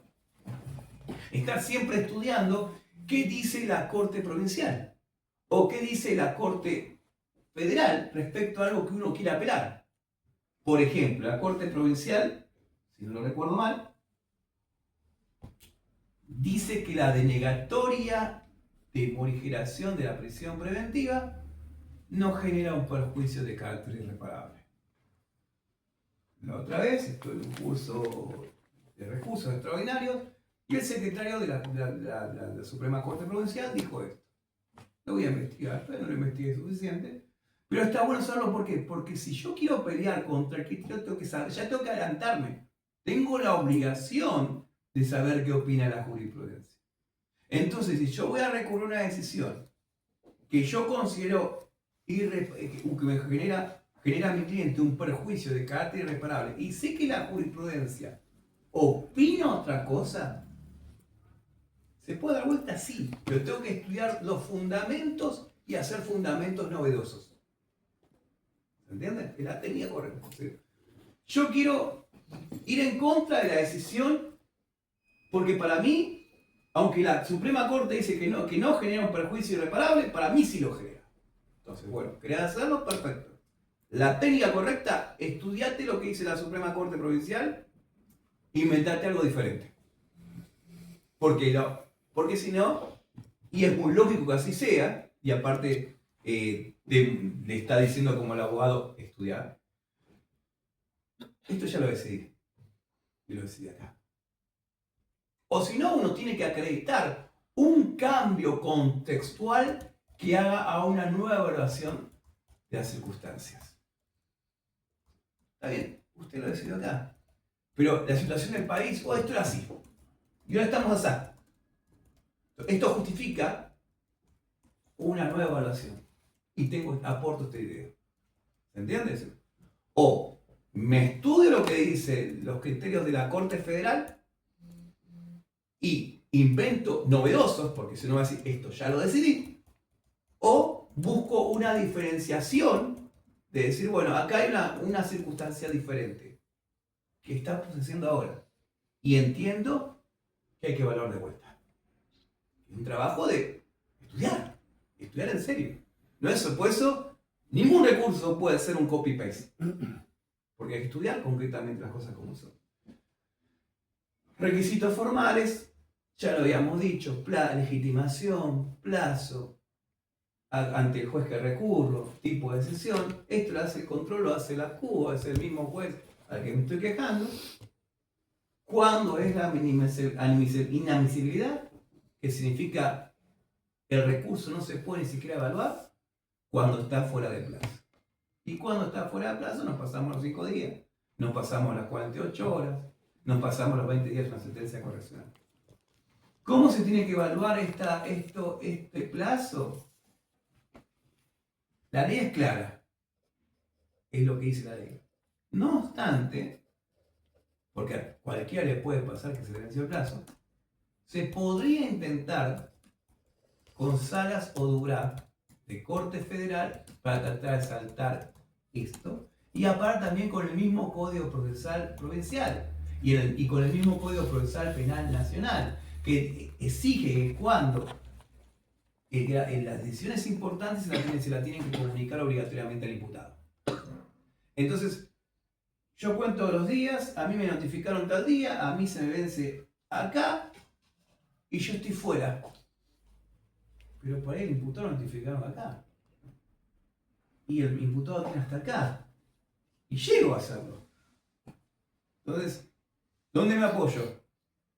estar siempre estudiando qué dice la corte provincial o qué dice la corte federal respecto a algo que uno quiera apelar. Por ejemplo, la corte provincial, si no lo recuerdo mal, dice que la denegatoria de morigeración de la prisión preventiva no genera un perjuicio de carácter irreparable. La otra vez estuve en un curso de recursos extraordinarios y el secretario de la Suprema Corte Provincial dijo esto. Lo voy a investigar, pero no lo investigué suficiente. Pero está bueno saberlo, ¿por qué? Porque si yo quiero pelear contra el criterio, tengo que saber, ya tengo que adelantarme. Tengo la obligación de saber qué opina la jurisprudencia. Entonces, si yo voy a recurrir a una decisión que yo considero que me genera a mi cliente un perjuicio de carácter irreparable y sé que la jurisprudencia opina otra cosa, se puede dar vuelta, sí, pero tengo que estudiar los fundamentos y hacer fundamentos novedosos. ¿Se entiende? Es la técnica correcta. Yo quiero ir en contra de la decisión porque para mí, aunque la Suprema Corte dice que no genera un perjuicio irreparable, para mí sí lo genera. Entonces, bueno, ¿querés hacerlo? Perfecto. La técnica correcta, estudiate lo que dice la Suprema Corte Provincial, inventate algo diferente. Porque si no, y es muy lógico que así sea, y aparte le está diciendo como el abogado, estudiar. Esto ya lo decidí. Y lo decidí acá. O si no, uno tiene que acreditar un cambio contextual que haga a una nueva evaluación de las circunstancias. ¿Está bien? Usted lo decidió acá. Pero la situación del país, esto era así. Y ahora estamos así. Esto justifica una nueva evaluación. Y aporto esta idea. ¿Se entiende? O me estudio lo que dicen los criterios de la Corte Federal y invento novedosos, porque si no va a decir, esto ya lo decidí. O busco una diferenciación de decir, bueno, acá hay una circunstancia diferente que está sucediendo ahora. Y entiendo que hay que evaluar de vuelta. Es un trabajo de estudiar en serio. No es por eso, ningún recurso puede ser un copy-paste. Porque hay que estudiar concretamente las cosas como son. Requisitos formales, ya lo habíamos dicho, legitimación, plazo, ante el juez que recurro, tipo de decisión. Esto lo hace el control, lo hace la CUA, es el mismo juez al que me estoy quejando. ¿Cuándo es la inadmisibilidad? Que significa el recurso no se puede ni siquiera evaluar cuando está fuera de plazo. Y cuando está fuera de plazo nos pasamos los 5 días, nos pasamos las 48 horas, nos pasamos los 20 días de una sentencia correccional. ¿Cómo se tiene que evaluar este plazo? La ley es clara, es lo que dice la ley. No obstante, porque a cualquiera le puede pasar que se le venció el plazo, se podría intentar con salas o dura de Corte Federal para tratar de saltar esto, y aparte también con el mismo Código Procesal Provincial y con el mismo Código Procesal Penal Nacional, que exige que cuando en las decisiones importantes se la tienen que comunicar obligatoriamente al imputado. Entonces, yo cuento los días, a mí me notificaron tal día, a mí se me vence acá y yo estoy fuera. Pero por ahí el imputado lo notificaron acá. Y el imputado tiene hasta acá. Y llego a hacerlo. Entonces, ¿dónde me apoyo?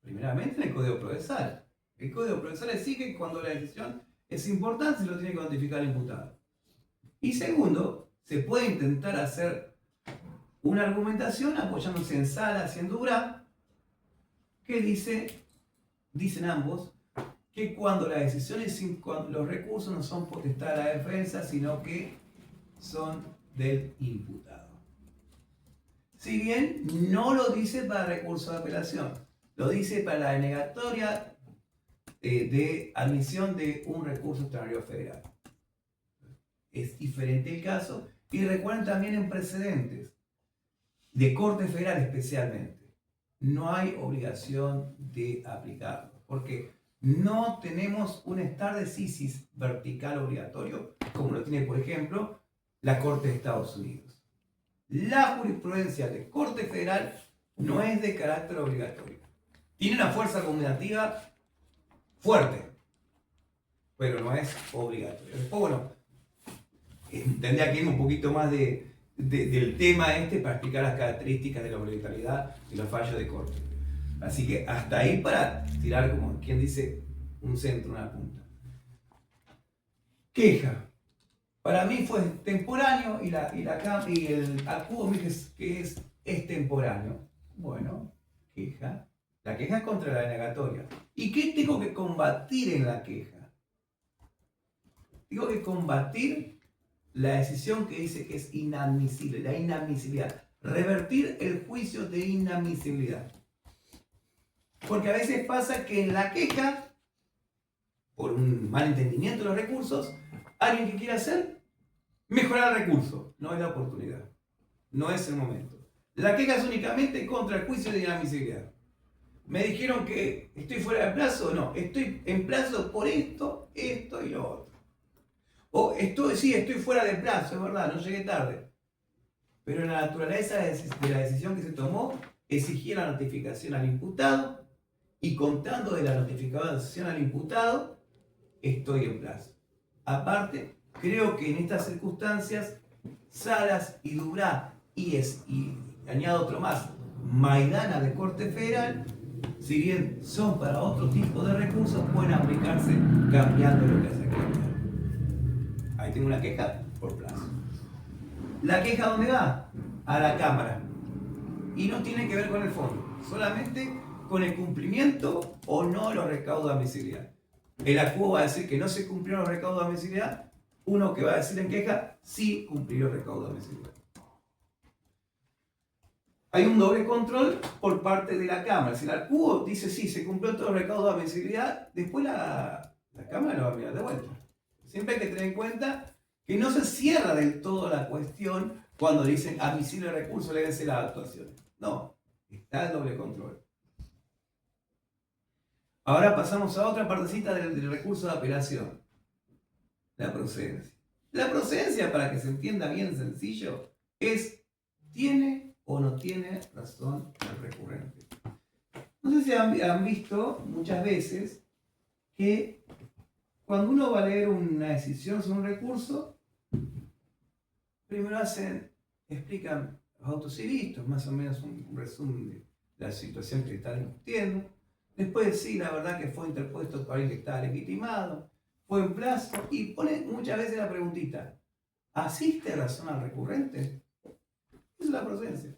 Primeramente en el Código Procesal. El Código Procesal exige que cuando la decisión es importante se lo tiene que notificar el imputado. Y segundo, se puede intentar hacer una argumentación apoyándose en salas y en dura que dicen ambos que cuando las decisiones, cuando los recursos no son potestad de la defensa, sino que son del imputado. Si bien no lo dice para recurso de apelación, lo dice para la denegatoria de admisión de un recurso extraordinario federal. Es diferente el caso, y recuerden también en precedentes, de Corte Federal especialmente, no hay obligación de aplicarlo, porque no tenemos un stare decisis vertical obligatorio, como lo tiene, por ejemplo, la Corte de Estados Unidos. La jurisprudencia de Corte Federal no es de carácter obligatorio. Tiene una fuerza combinativa fuerte, pero no es obligatorio. Después, bueno, tendría que ir un poquito más del tema para explicar las características de la obligatoriedad y los fallos de corte. Así que hasta ahí para tirar, como quien dice, un centro, una punta. Queja. Para mí fue temporáneo y el acudo me dice que es extemporáneo. Bueno, queja. La queja es contra la denegatoria. ¿Y qué tengo que combatir en la queja? Tengo que combatir la decisión que dice que es inadmisible, la inadmisibilidad. Revertir el juicio de inadmisibilidad. Porque a veces pasa que en la queja, por un mal entendimiento de los recursos, alguien que quiere hacer, mejorar el recurso. No es la oportunidad. No es el momento. La queja es únicamente contra el juicio de inadmisibilidad. Me dijeron que estoy fuera de plazo. No, estoy en plazo por esto, esto y lo otro. O estoy fuera de plazo, es verdad, no llegué tarde. Pero la naturaleza de la decisión que se tomó exigía la notificación al imputado, y contando de la notificación al imputado, estoy en plazo. Aparte, creo que en estas circunstancias, Salas y Dubrá, y añado otro más, Maidana de Corte Federal, si bien son para otro tipo de recursos, pueden aplicarse cambiando lo que hace cambiar. Ahí tengo una queja por plazo. ¿La queja dónde va? A la Cámara. Y no tiene que ver con el fondo, solamente con el cumplimiento o no de los recaudos de admisibilidad. El acudo va a decir que no se cumplieron los recaudos de admisibilidad, uno que va a decir en queja sí cumplió el recaudo de admisibilidad. Hay un doble control por parte de la Cámara. Si el acudo dice sí, se cumplió todo el recaudo de admisibilidad, después la Cámara lo va a mirar de vuelta. Siempre hay que tener en cuenta que no se cierra del todo la cuestión cuando dicen admisible el recurso, lévense las actuaciones. No, está el doble control. Ahora pasamos a otra partecita del recurso de apelación. La procedencia. La procedencia, para que se entienda bien sencillo, es ¿tiene o no tiene razón el recurrente? No sé si han visto muchas veces que cuando uno va a leer una decisión sobre un recurso, primero explican los autos y vistos, más o menos un resumen de la situación que están discutiendo. Después, sí, la verdad que fue interpuesto por alguien que estaba legitimado, fue en plazo, y pone muchas veces la preguntita: ¿asiste razón al recurrente? Esa es la procedencia.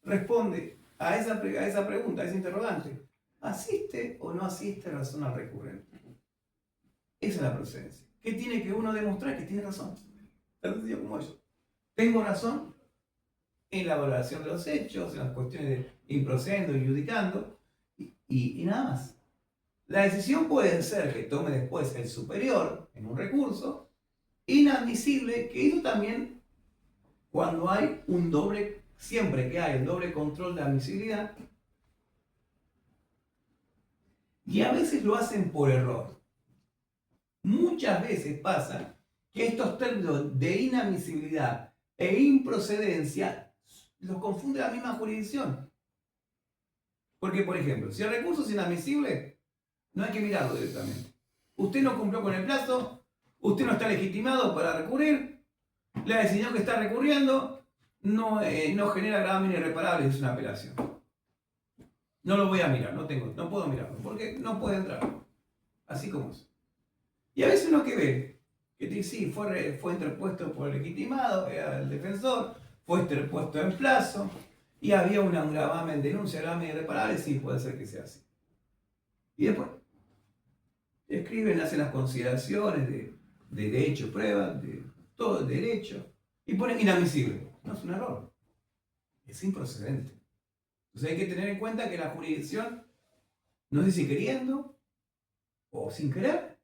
Responde a esa pregunta, a ese interrogante: ¿asiste o no asiste razón al recurrente? Esa es la procedencia. ¿Qué tiene que uno demostrar? Que tiene razón. Tan sencillo como eso. Tengo razón en la valoración de los hechos, en las cuestiones de improcedendo y judicando, y nada más. La decisión puede ser que tome después el superior en un recurso, inadmisible, que eso también cuando hay un doble, siempre que hay el doble control de admisibilidad, y a veces lo hacen por error. Muchas veces pasa que estos términos de inadmisibilidad e improcedencia los confunde la misma jurisdicción. Porque, por ejemplo, si el recurso es inadmisible, no hay que mirarlo directamente. Usted no cumplió con el plazo, usted no está legitimado para recurrir, la decisión que está recurriendo no genera gravamen irreparable, es una apelación. No lo voy a mirar, no puedo mirarlo, porque no puede entrar. Así como es. Y a veces uno que ve, que dice, sí, fue interpuesto por el legitimado, el defensor, fue interpuesto en plazo, y había un gravamen, denuncia, gravamen irreparable, sí, puede ser que sea así. Y después, escriben, hacen las consideraciones de hecho, prueba, de todo el derecho, y ponen inadmisible. No, es un error, es improcedente. Entonces hay que tener en cuenta que la jurisdicción, no sé si queriendo o sin querer,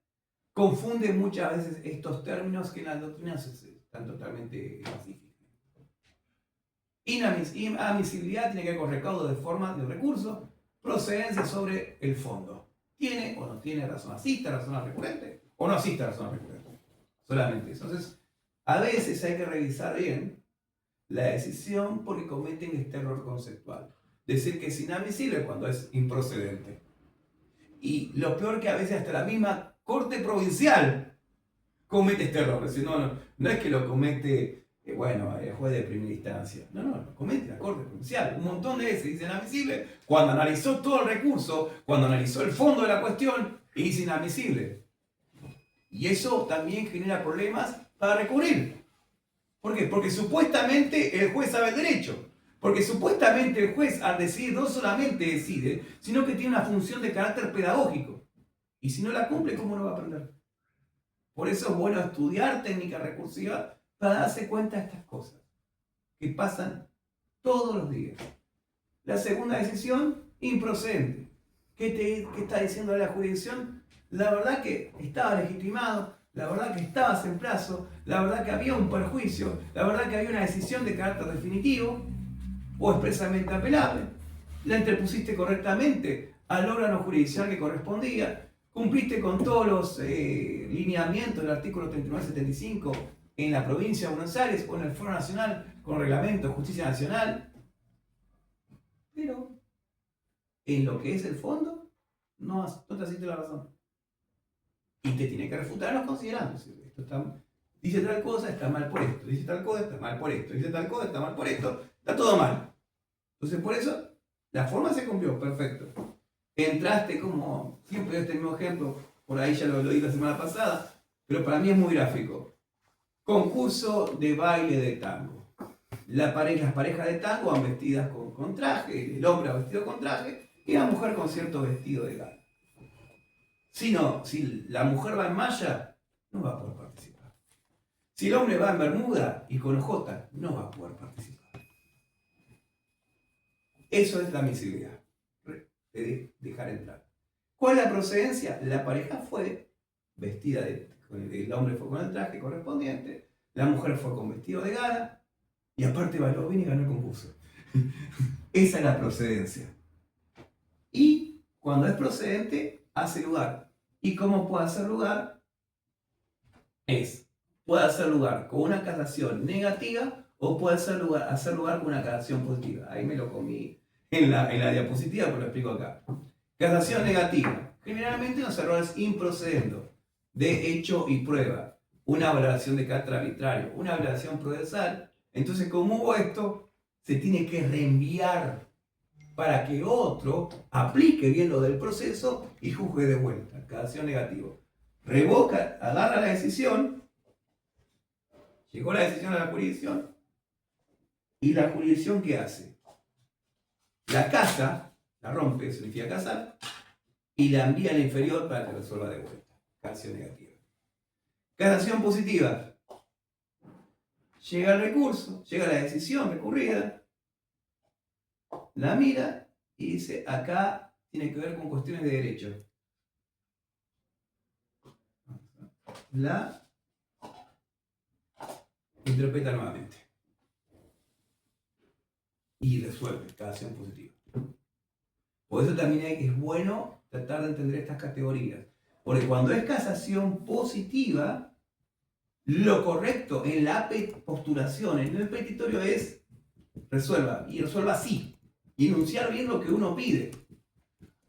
confunde muchas veces estos términos que en las doctrinas están totalmente pacíficos. Inadmisibilidad tiene que ver con recaudo de forma de recurso, procedencia sobre el fondo. ¿Tiene o no tiene razón? ¿Asiste a razón recurrente o no asiste a razón recurrente? Solamente eso. Entonces, a veces hay que revisar bien la decisión porque cometen este error conceptual. Decir que es inadmisible cuando es improcedente. Y lo peor que a veces hasta la misma Corte Provincial comete este error. Es decir, no es que lo comete el juez de primera instancia. No, lo comete la Corte Provincial. Un montón de veces dice inadmisible cuando analizó todo el recurso, cuando analizó el fondo de la cuestión y dice inadmisible. Y eso también genera problemas para recurrir. ¿Por qué? Porque supuestamente el juez sabe el derecho. Porque supuestamente el juez al decidir no solamente decide, sino que tiene una función de carácter pedagógico. Y si no la cumple, ¿cómo no va a aprender? Por eso es bueno estudiar técnica recursiva para darse cuenta de estas cosas que pasan todos los días. La segunda decisión, improcedente. ¿Qué está diciendo la jurisdicción? La verdad que estaba legitimado, la verdad que estabas en plazo, la verdad que había un perjuicio, la verdad que había una decisión de carácter definitivo o expresamente apelable, la interpusiste correctamente al órgano jurisdiccional que correspondía, cumpliste con todos los lineamientos del artículo 39-75 en la provincia de Buenos Aires o en el Foro Nacional con reglamento de justicia nacional, pero en lo que es el fondo no te asiste la razón. Y te tiene que refutar los considerandos. Dice tal cosa, está mal por esto. Dice tal cosa, está mal por esto. Dice tal cosa, está mal por esto. Está todo mal. Entonces, por eso, la forma se cumplió, perfecto. Entraste como, siempre este mismo ejemplo, por ahí ya lo di la semana pasada, pero para mí es muy gráfico. Concurso de baile de tango. Las parejas de tango van vestidas con traje, el hombre va vestido con traje y la mujer con cierto vestido de gala. Si la mujer va en malla, no va a poder participar. Si el hombre va en bermuda y con ojota, no va a poder participar. Eso es la admisibilidad, de dejar entrar. ¿Cuál es la procedencia? La pareja fue vestida el hombre fue con el traje correspondiente, la mujer fue con vestido de gala y aparte bailó bien y ganó el concurso. Esa es la procedencia. Y cuando es procedente, hace lugar. ¿Y cómo puede hacer lugar? Puede hacer lugar con una casación negativa o puede hacer lugar con una casación positiva. Ahí me lo comí en la diapositiva, pero lo explico acá. Casación negativa. Generalmente los errores improcedendo de hecho y prueba. Una valoración de carácter arbitrario, una valoración procesal. Entonces, como hubo esto, se tiene que reenviar para que otro aplique bien lo del proceso y juzgue de vuelta. Casación negativa. Revoca, agarra la decisión, llegó la decisión a la jurisdicción, y la jurisdicción ¿qué hace? La casa, la rompe, significa casar, y la envía al inferior para que resuelva de vuelta. Casación negativa. Casación positiva. Llega el recurso, llega la decisión recurrida, la mira y dice, acá tiene que ver con cuestiones de derecho. La interpreta nuevamente. Y resuelve, casación positiva. Por eso también es bueno tratar de entender estas categorías. Porque cuando es casación positiva, lo correcto en la postulación, en el petitorio es resuelva, y resuelva así. Y enunciar bien lo que uno pide.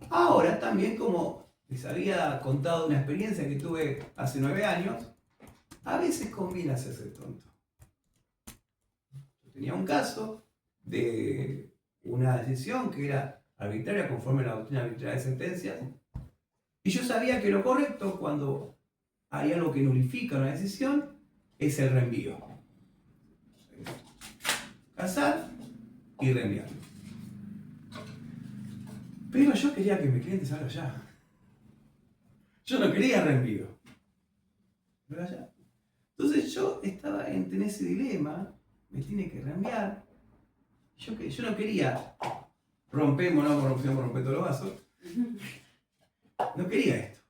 Ahora también, como les había contado una experiencia que tuve hace 9 años, a veces conviene hacerse el tonto. Yo tenía un caso de una decisión que era arbitraria conforme a la doctrina arbitraria de sentencias, y yo sabía que lo correcto cuando hay algo que nulifica una decisión es el reenvío. Casar y reenviar. Pero yo quería que mi cliente salga ya. Yo no quería reenvío. Pero allá. Entonces yo estaba en ese dilema, me tiene que reenviar. Yo no quería rompemos todos los vasos. No quería esto.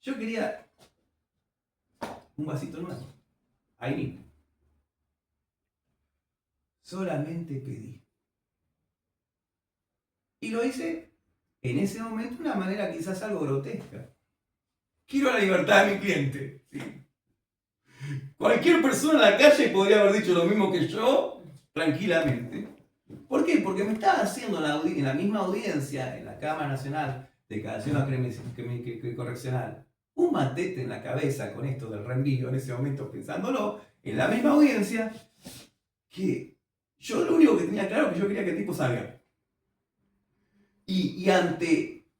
Yo quería un vasito nuevo. Ahí mismo. Solamente pedí. Y lo hice en ese momento de una manera quizás algo grotesca. Quiero la libertad de mi cliente. ¿Sí? Cualquier persona en la calle podría haber dicho lo mismo que yo, tranquilamente. ¿Por qué? Porque me estaba haciendo en la misma audiencia, en la Cámara Nacional de Declaración Correccional, un matete en la cabeza con esto del reenvío en ese momento, pensándolo, en la misma audiencia, que yo lo único que tenía claro es que yo quería que el tipo salga. Y ante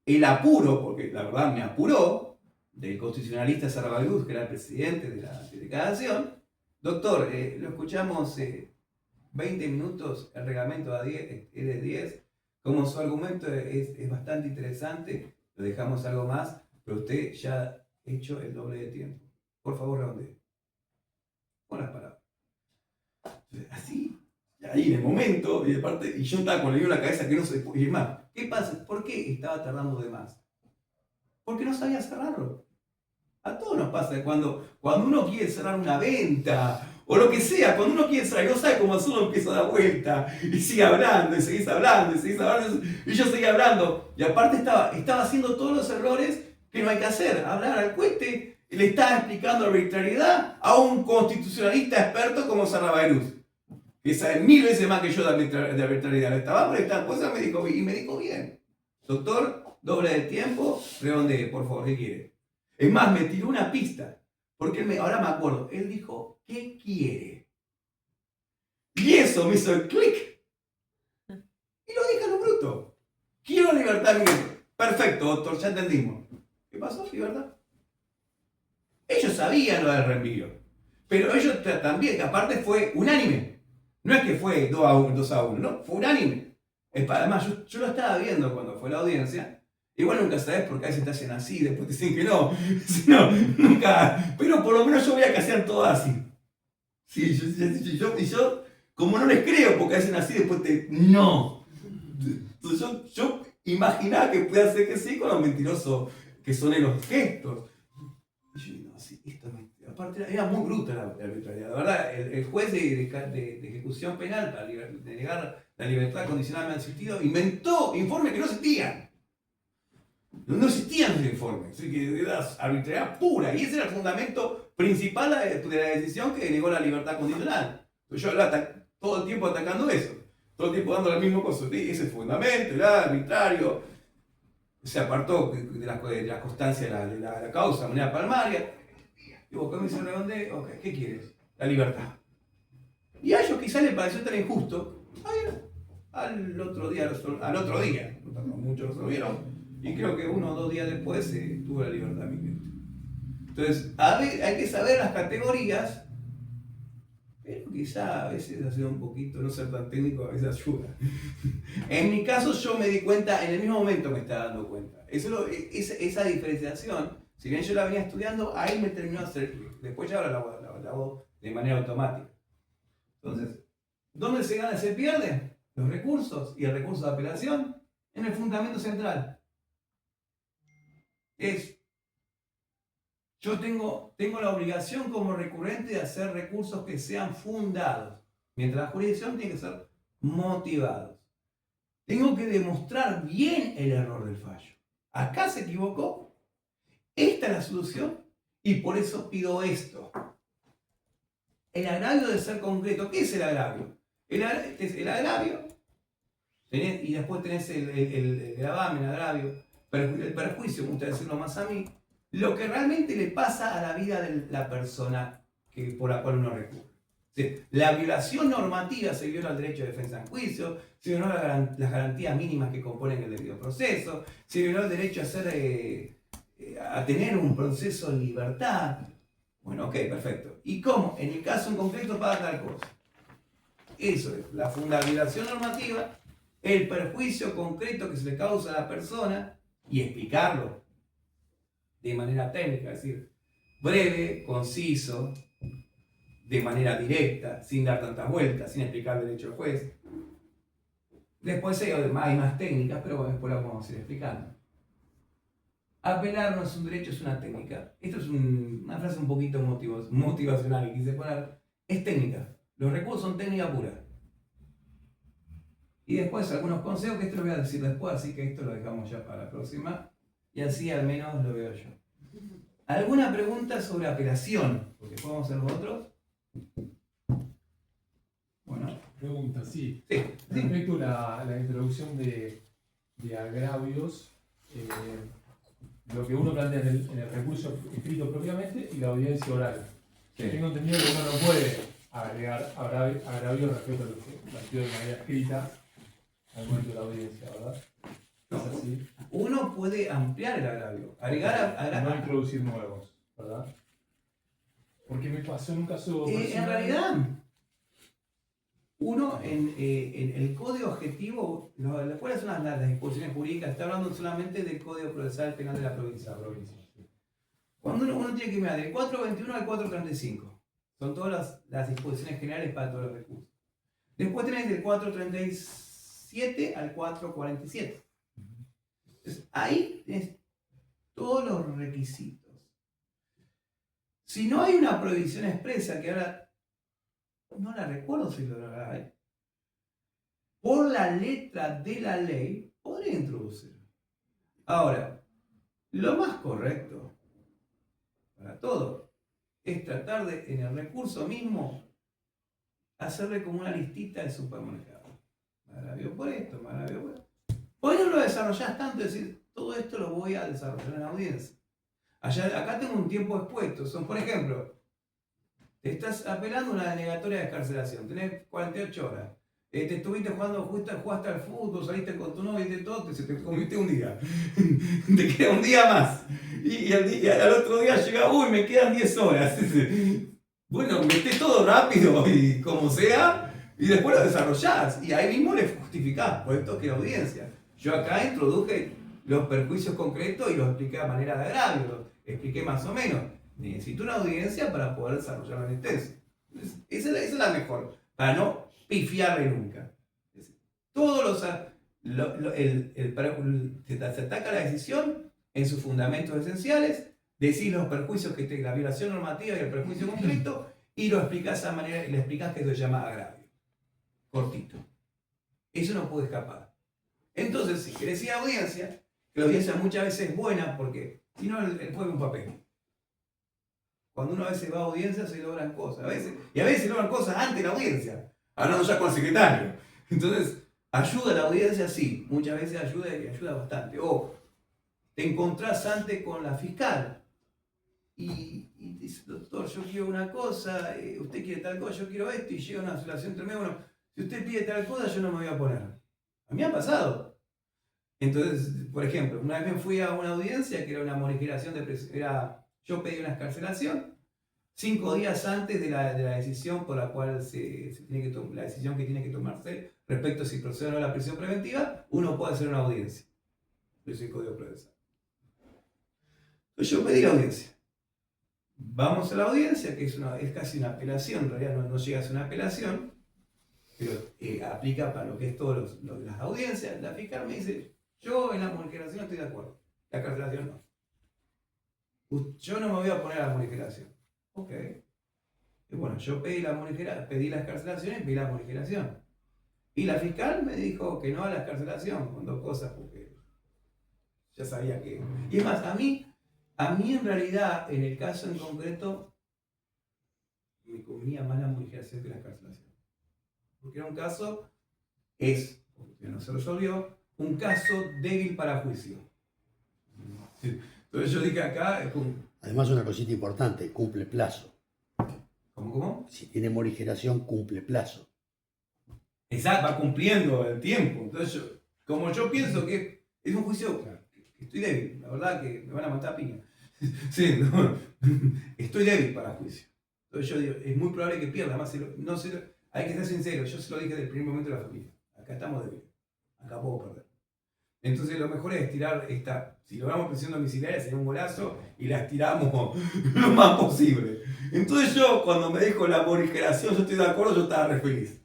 el apuro, porque la verdad me apuró, del constitucionalista Sarrabaluz, que era el presidente de la declaración, doctor, lo escuchamos 20 minutos, el reglamento es de 10, como su argumento es bastante interesante, lo dejamos algo más, pero usted ya ha hecho el doble de tiempo. Por favor, redondee. Con las palabras. Así, ahí en el momento, y yo estaba con el lío en la cabeza que no se puede ir más. ¿Qué pasa? ¿Por qué estaba tardando de más? Porque no sabía cerrarlo. A todos nos pasa cuando uno quiere cerrar una venta o lo que sea, cuando uno quiere cerrar y no sabe cómo hacerlo, empieza a dar vuelta y sigue hablando y seguís hablando y seguís hablando y yo seguía hablando. Y aparte estaba haciendo todos los errores que no hay que hacer. Hablar al cohete, le estaba explicando arbitrariedad a un constitucionalista experto como Sarrabaluz, que sabe 1000 veces más que yo de arbitrariedad. Le estaba molestando, pues me dijo bien. Doctor, doble de tiempo, redondee, por favor, ¿qué quiere? Es más, me tiró una pista, porque ahora me acuerdo, él dijo, ¿qué quiere? Y eso me hizo el clic. Y lo dije a lo bruto. Quiero libertad, Miguel. Perfecto, doctor, ya entendimos. ¿Qué pasó? Libertad. Ellos sabían lo del reenvío, pero ellos también, que aparte fue unánime. No es que fue 2-1, no, fue unánime. Además, yo lo estaba viendo cuando fue la audiencia. Igual nunca sabes porque a veces te hacen así, después te dicen que no. No, nunca. Pero por lo menos yo veía que hacían todo así. Sí, yo como no les creo porque hacen así, después no. Entonces yo imaginaba que podía ser que sí con los mentirosos que son en los gestos. Y yo, no, sí, esto es mentira. Aparte era muy bruta la arbitrariedad. La verdad, el juez de ejecución penal para denegar la libertad condicional me ha asistido inventó informes que no existían. No existían esos informes, así que era arbitrariedad pura, y ese era el fundamento principal de la decisión que denegó la libertad condicional. Yo todo el tiempo atacando eso, todo el tiempo dando el mismo cosa. Ese fundamento era arbitrario, se apartó de la constancia de la causa de manera palmaria. Y vos, ¿cómo se redondee? Ok, ¿qué quieres? La libertad. Y a ellos quizás les pareció tan injusto. Al otro día, no tardó mucho, resolvieron. Y creo que 1 o 2 días después tuvo la libertad mi cliente. Entonces, hay que saber las categorías, pero quizá a veces hacer un poquito, no ser tan técnico, a veces ayuda. En mi caso yo me di cuenta, en el mismo momento me estaba dando cuenta. Esa diferenciación, si bien yo la venía estudiando, ahí me terminó de hacer clic. Después ya ahora la hago de manera automática. Entonces, ¿dónde se gana y se pierde? Los recursos y el recurso de apelación en el fundamento central. Yo tengo la obligación como recurrente de hacer recursos que sean fundados, mientras la jurisdicción tiene que ser motivados. Tengo que demostrar bien el error del fallo. Acá se equivocó, esta es la solución y por eso pido esto. El agravio debe ser concreto. ¿Qué es el agravio? El agravio, y después tenés el gravamen, agravio, el perjuicio, me gusta decirlo más a mí, lo que realmente le pasa a la vida de la persona por la cual uno recurre. ¿Sí? La violación normativa, se viola el derecho de defensa en juicio, se violó las garantías mínimas que componen el debido proceso, se violó el derecho a tener un proceso en libertad. Bueno, ok, perfecto. ¿Y cómo? En el caso en concreto para tal cosa. Eso es, la violación normativa, el perjuicio concreto que se le causa a la persona y explicarlo. de manera técnica, es decir, breve, conciso, de manera directa, sin dar tantas vueltas, sin explicar el derecho al juez. Después hay más técnicas, pero bueno, después las vamos a ir explicando. Apelar no es un derecho, es una técnica. Esto es una frase un poquito motivacional que quise poner. Es técnica. Los recursos son técnica pura. Y después algunos consejos, que esto lo voy a decir después, así que esto lo dejamos ya para la próxima. Y así al menos lo veo yo. ¿Alguna pregunta sobre apelación? Porque podemos hacer los otros. Bueno. Pregunta, sí. Sí. Respecto a la introducción de agravios, lo que uno plantea en el recurso escrito propiamente y la audiencia oral. Sí. Tengo entendido que uno no puede agregar agravios respecto a lo que planteó de manera escrita al momento de la audiencia, ¿verdad? No. ¿Es así? Uno puede ampliar el agravio, agregar No introducir nuevos, ¿verdad? Porque me pasó en un caso en personal. realidad, uno en el código objetivo, ¿cuáles son las disposiciones jurídicas? Está hablando solamente del Código Procesal Penal de la provincia. Sí. Cuando uno tiene que mirar del 421 al 435, son todas las disposiciones generales para todos los recursos. Después tenés del 437 al 447. Entonces, ahí tenés todos los requisitos. Si no hay una prohibición expresa, que ahora no la recuerdo si lo hay, por la letra de la ley, podría introducir. Ahora, lo más correcto para todo es tratar de, en el recurso mismo, hacerle como una listita de supermercado. Agravio por esto, agravio por esto. Hoy no lo desarrollás tanto, es decir, todo esto lo voy a desarrollar en la audiencia. Acá tengo un tiempo expuesto. Son, por ejemplo, te estás apelando a una denegatoria de excarcelación, tenés 48 horas. Te estuviste jugaste al fútbol, saliste con tu novia y de todo, se te comiste un día. Te queda un día más. Y al otro día llega, uy, me quedan 10 horas. Bueno, metés todo rápido y como sea, y después lo desarrollás. Y ahí mismo le justificás, por esto que la audiencia. Yo acá introduje los perjuicios concretos y los expliqué a manera de agravio, los expliqué más o menos. Necesito una audiencia para poder desarrollar la sentencia. Esa es la mejor, para no pifiarle nunca. Todos se ataca la decisión en sus fundamentos esenciales, decís los perjuicios que la violación normativa y el perjuicio concreto, y lo explicás de esa manera, y le explicás que eso se llama agravio. Cortito. Eso no puede escapar. Entonces, si querés ir a audiencia, que la audiencia muchas veces es buena, porque si no, el juego es un papel. Cuando uno a veces va a audiencia se logran cosas, y a veces se logran cosas antes de la audiencia, hablando ya con el secretario. Entonces, ayuda a la audiencia, sí, muchas veces ayuda y ayuda bastante. O te encontrás antes con la fiscal y dice, doctor, yo quiero una cosa, usted quiere tal cosa, yo quiero esto, y llega una situación entre medio, bueno, si usted pide tal cosa, yo no me voy a poner. A mí me ha pasado. Entonces, por ejemplo, una vez me fui a una audiencia que era una morigeración de yo pedí una excarcelación 5 días antes de la decisión por la cual se tiene que la decisión que tiene que tomarse respecto a si procede o no a la prisión preventiva, uno puede hacer una audiencia. Eso es el Código Procesal. Entonces yo pedí la audiencia. Vamos a la audiencia, que es casi una apelación, en realidad no llega a ser una apelación, pero aplica para lo que es todas las audiencias. La fiscal me dice, yo en la morigeración estoy de acuerdo, la excarcelación no. Yo no me voy a poner a la morigeración. Ok. Y bueno, yo pedí la excarcelación y pedí la morigeración. Y la fiscal me dijo que no a la excarcelación, con 2 cosas, porque ya sabía que... Y es más, a mí en realidad, en el caso en concreto, me convenía más la morigeración que la excarcelación. Porque era un caso, porque no se resolvió, un caso débil para juicio. Entonces yo dije acá... Además, una cosita importante, cumple plazo. ¿Cómo? Si tiene morigeración, cumple plazo. Exacto, va cumpliendo el tiempo. Entonces, como yo pienso que es un juicio que estoy débil, la verdad que me van a matar a piña. Sí, no, estoy débil para juicio. Entonces yo digo, es muy probable que pierda. Además, hay que ser sincero, yo se lo dije desde el primer momento de la familia. Acá estamos débiles, acá puedo perder. Entonces lo mejor es estirar esta, si logramos prisión domiciliaria sería un golazo y la estiramos lo más posible. Entonces yo, cuando me dijo la morigeración, yo estoy de acuerdo, yo estaba re feliz.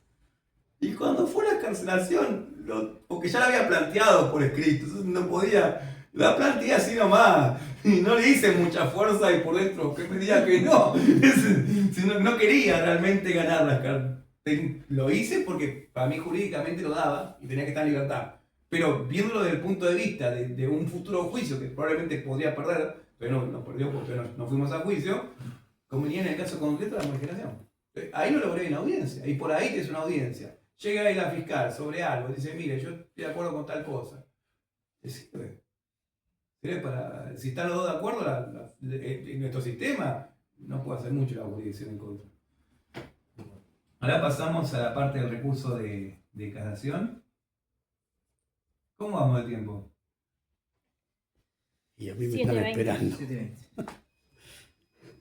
Y cuando fue la escarcelación, porque ya la había planteado por escrito, entonces no podía, la planteé así nomás, y no le hice mucha fuerza y por dentro que me diga que no, no quería realmente ganar la escarcelación. Lo hice porque para mí jurídicamente lo daba y tenía que estar en libertad. Pero viéndolo desde el punto de vista de un futuro juicio que probablemente podría perder, pero no perdió porque no fuimos a juicio, convenía en el caso concreto de la morigeración. Ahí lo logré en audiencia, y por ahí es una audiencia. Llega ahí la fiscal sobre algo, dice, mire, yo estoy de acuerdo con tal cosa. Sirve para, si están los dos de acuerdo, en nuestro sistema no puede hacer mucho la jurisdicción en contra. Ahora pasamos a la parte del recurso de casación. ¿Cómo vamos de tiempo? Y a mí me están 7:20. esperando.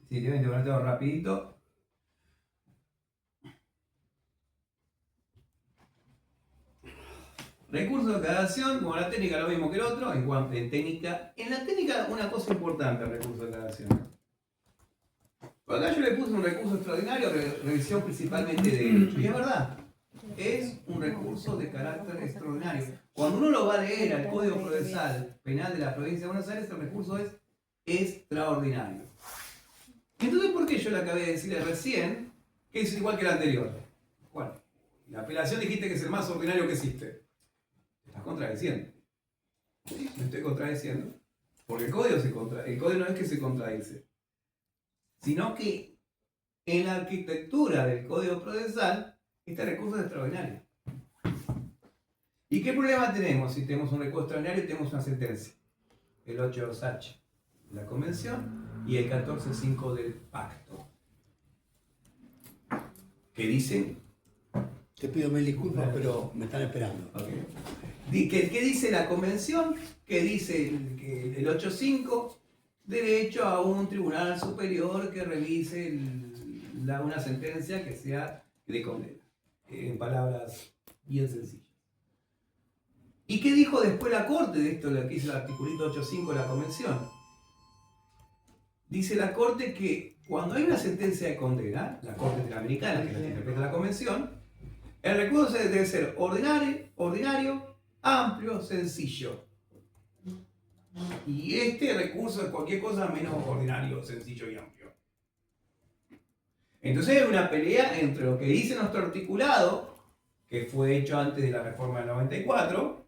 7:20, bueno, tengo rapidito. Recurso de casación, como la técnica lo mismo que el otro, en cuanto en técnica. En la técnica, una cosa importante al recurso de casación. Por acá yo le puse un recurso extraordinario, revisión principalmente de derecho. Y es verdad, es un recurso de carácter extraordinario. Cuando uno lo va a leer al Código Procesal Penal de la Provincia de Buenos Aires, el recurso es extraordinario. Entonces, ¿por qué yo le acabé de decir recién que es igual que el anterior? Bueno, la apelación dijiste que es el más ordinario que existe. Te estás contradiciendo. ¿Sí? Me estoy contradiciendo. Porque el código el código no es que se contradice, sino que en la arquitectura del Código Procesal, este recurso es extraordinario. ¿Y qué problema tenemos si tenemos un recurso extraordinario y tenemos una sentencia? El 8.2H de la Convención y el 14.5 del Pacto. ¿Qué dicen? Te pido mil disculpas, pero me están esperando. Okay. ¿Qué dice la Convención? ¿Qué dice el 8.5? Derecho a un tribunal superior que revise una sentencia que sea de condena. En palabras bien sencillas. ¿Y qué dijo después la Corte de esto, lo que hizo el articulito 8.5 de la Convención? Dice la Corte que cuando hay una sentencia de condena, la Corte Interamericana, que es la que interpreta la Convención, el recurso debe ser ordinario, amplio, sencillo. Y este recurso es cualquier cosa menos ordinario, sencillo y amplio. Entonces hay una pelea entre lo que dice nuestro articulado, que fue hecho antes de la reforma del 94,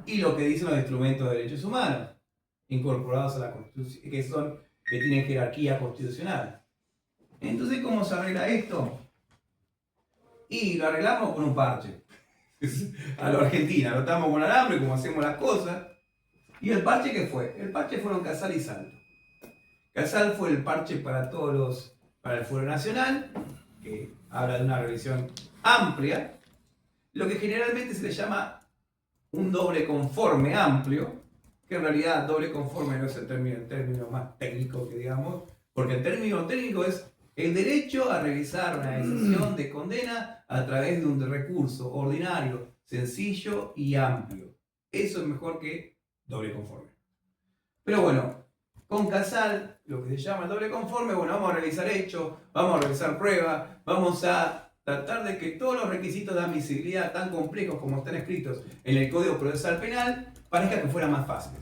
y lo que dicen los instrumentos de derechos humanos, incorporados a la Constitución, que tienen jerarquía constitucional. Entonces, ¿cómo se arregla esto? Y lo arreglamos con un parche. A lo Argentina, lo estamos con alambre, como hacemos las cosas. ¿Y el parche qué fue? El parche fueron Casal y Salto. Casal fue el parche para el Fuero Nacional, que habla de una revisión amplia, lo que generalmente se le llama un doble conforme amplio, que en realidad doble conforme no es el término más técnico que digamos, porque el término técnico es el derecho a revisar una decisión de condena a través de un recurso ordinario, sencillo y amplio. Eso es mejor que doble conforme. Pero bueno, con Casal, lo que se llama el doble conforme, bueno, vamos a revisar hechos, vamos a revisar pruebas, vamos a tratar de que todos los requisitos de admisibilidad tan complejos como están escritos en el Código Procesal Penal parezca que fueran más fáciles.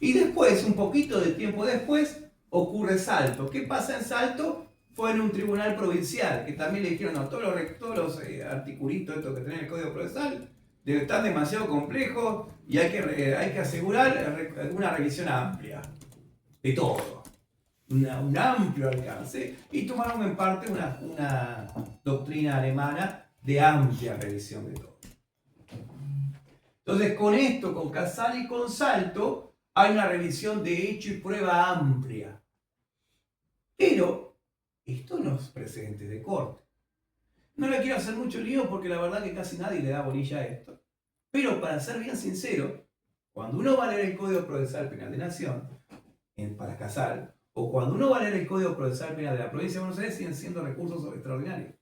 Y después, un poquito de tiempo después, ocurre Salto. ¿Qué pasa en Salto? Fue en un tribunal provincial, que también le dijeron, no, todos los articulitos estos que tiene el Código Procesal están demasiado complejos y hay que asegurar una revisión amplia de todo. Un amplio alcance, y tomaron en parte una doctrina alemana de amplia revisión de todo. Entonces, con esto, con Casal y con Salto, hay una revisión de hecho y prueba amplia. Pero esto no es precedente de corte. No le quiero hacer mucho lío porque la verdad que casi nadie le da bolilla a esto. Pero para ser bien sincero, cuando uno va a leer el Código Procesal Penal de Nación, para Casal, o cuando uno va a leer el Código Procesal Penal de la Provincia de Buenos Aires, siguen siendo recursos extraordinarios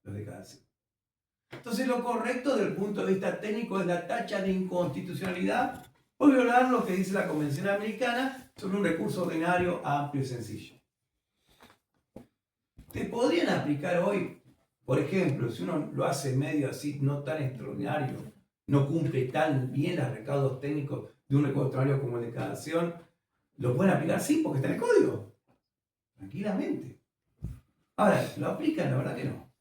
los de casación. Entonces lo correcto desde el punto de vista técnico es la tacha de inconstitucionalidad por violar lo que dice la Convención Americana sobre un recurso ordinario amplio y sencillo. Te podrían aplicar hoy, por ejemplo, si uno lo hace medio así, no tan extraordinario, no cumple tan bien los recaudos técnicos de un recurso extraordinario como el de cadación, lo pueden aplicar sí, porque está en el código. Tranquilamente. Ahora, ¿lo aplican? La verdad que no.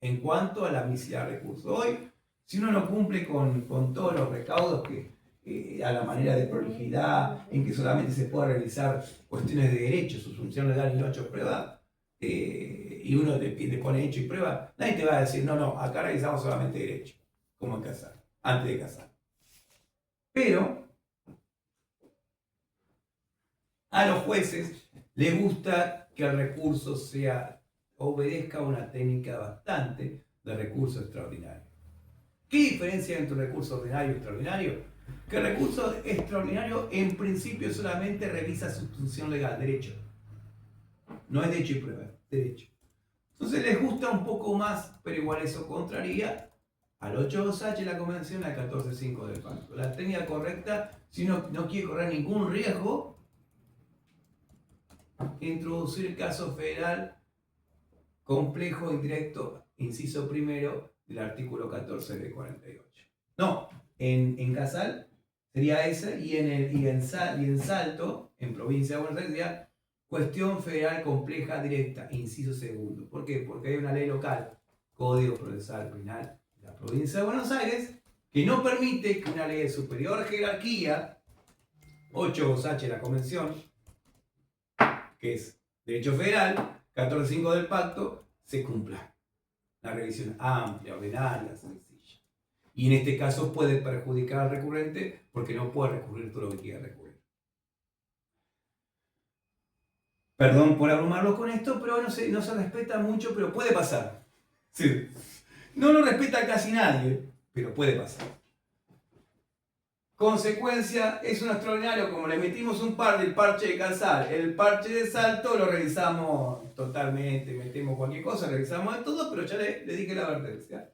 En cuanto a la admisibilidad de recursos. Hoy, si uno no cumple con todos los recaudos que a la manera de prolijidad, en que solamente se puede realizar cuestiones de derecho, subsunción legal y no hecho prueba, y uno le pone hecho y prueba, nadie te va a decir, no, acá realizamos solamente derecho, como en casar, antes de casar. Pero a los jueces les gusta que el recurso obedezca a una técnica bastante de recurso extraordinario. ¿Qué diferencia entre un recurso ordinario y extraordinario? Que el recurso extraordinario en principio solamente revisa subsunción legal, derecho. No es derecho y prueba, es derecho. Entonces les gusta un poco más, pero igual eso contraría al 8.2H la convención, al 14.5 del pacto. La técnica correcta, si uno no quiere correr ningún riesgo, introducir el caso federal complejo indirecto, inciso primero del artículo 14 de 48. No, en Casal sería ese, y en Salto, en provincia de Buenos Aires, sería cuestión federal compleja directa, inciso segundo. ¿Por qué? Porque hay una ley local, Código Procesal Penal de la provincia de Buenos Aires, que no permite que una ley de superior jerarquía, 8.2H la convención, que es derecho federal, 14.5 del pacto, se cumpla. La revisión amplia, ordinaria, sencilla. Y en este caso puede perjudicar al recurrente porque no puede recurrir todo lo que quiera recurrir. Perdón por abrumarlos con esto, pero no se respeta mucho, pero puede pasar. Sí. No lo respeta casi nadie, pero puede pasar. Consecuencia, es un extraordinario, como le metimos un par del parche de Casal, el parche de Salto lo revisamos totalmente, metemos cualquier cosa, revisamos de todo, pero ya le dije la advertencia.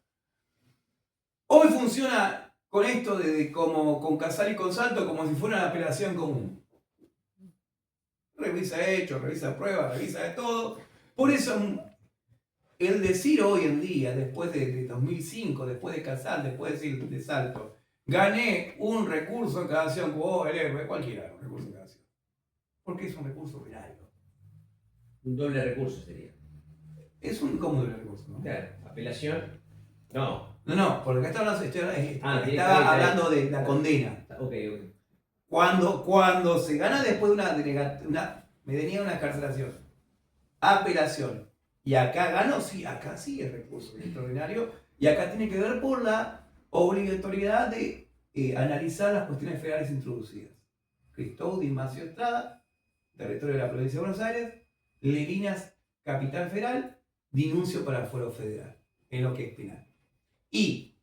Hoy funciona con esto como con Casal y con Salto como si fuera una apelación común. Revisa hechos, revisa pruebas, revisa de todo. Por eso el decir hoy en día, después de 2005, después de Casal, después de Salto, gané un recurso de cadación, cualquiera, un recurso de cadación. Porque es un recurso ordinario. Un doble recurso sería. Es un doble recurso, ¿no? Claro, apelación. No. No, porque acá estaba hablando de la condena. Ok. Cuando se gana después de me denega una excarcelación, apelación, y acá gano, sí, acá sí es recurso extraordinario, y acá tiene que ver por la obligatoriedad de analizar las cuestiones federales introducidas. Cristóbal Dimacio Estrada, territorio de la provincia de Buenos Aires, Levinas, capital federal, denuncio para el fuero federal, en lo que es penal. Y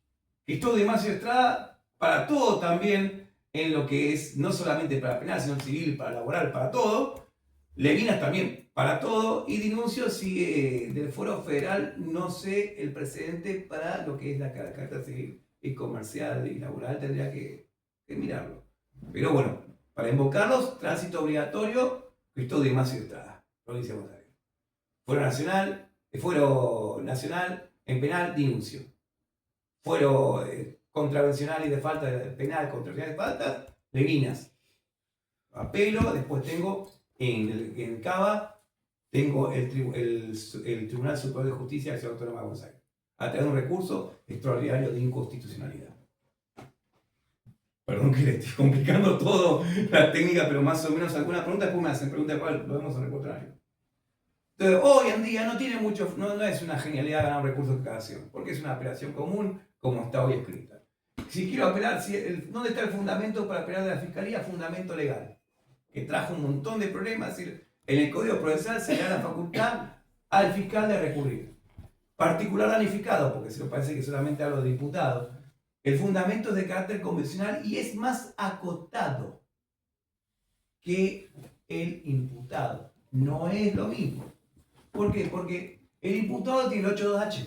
Cristóbal Dimacio Estrada, para todo también, en lo que es no solamente para penal, sino civil, para laboral, para todo. Levinas también, para todo. Y denuncio si del fuero federal no sé el precedente para lo que es la carta civil y comercial y laboral, tendría que mirarlo. Pero bueno, para invocarlos, tránsito obligatorio, Cristóbal Dimacio Estrada, provincia de Buenos Aires. Fuero nacional, en penal, denuncio. Fuero contravencional y de falta de penal, contravencional de falta, Levinas. Apelo, después tengo en Cava, tengo el Tribunal Superior de Justicia de la Ciudad Autónoma de Buenos Aires, a través de un recurso extraordinario de inconstitucionalidad. Perdón que le estoy complicando todo la técnica, pero más o menos alguna pregunta, después me hacen preguntas cuál lo vemos en el contrario. Entonces, hoy en día no tiene mucho, no es una genialidad ganar un recurso de cadación, porque es una apelación común como está hoy escrita. Si quiero apelar, ¿dónde está el fundamento para apelar de la Fiscalía? Fundamento legal, que trajo un montón de problemas. Es decir, en el Código Procesal se le da la facultad al fiscal de recurrir. Particular danificado, porque se nos parece que solamente hablo de diputados. El fundamento es de carácter convencional y es más acotado que el imputado. No es lo mismo. ¿Por qué? Porque el imputado tiene el 8.2H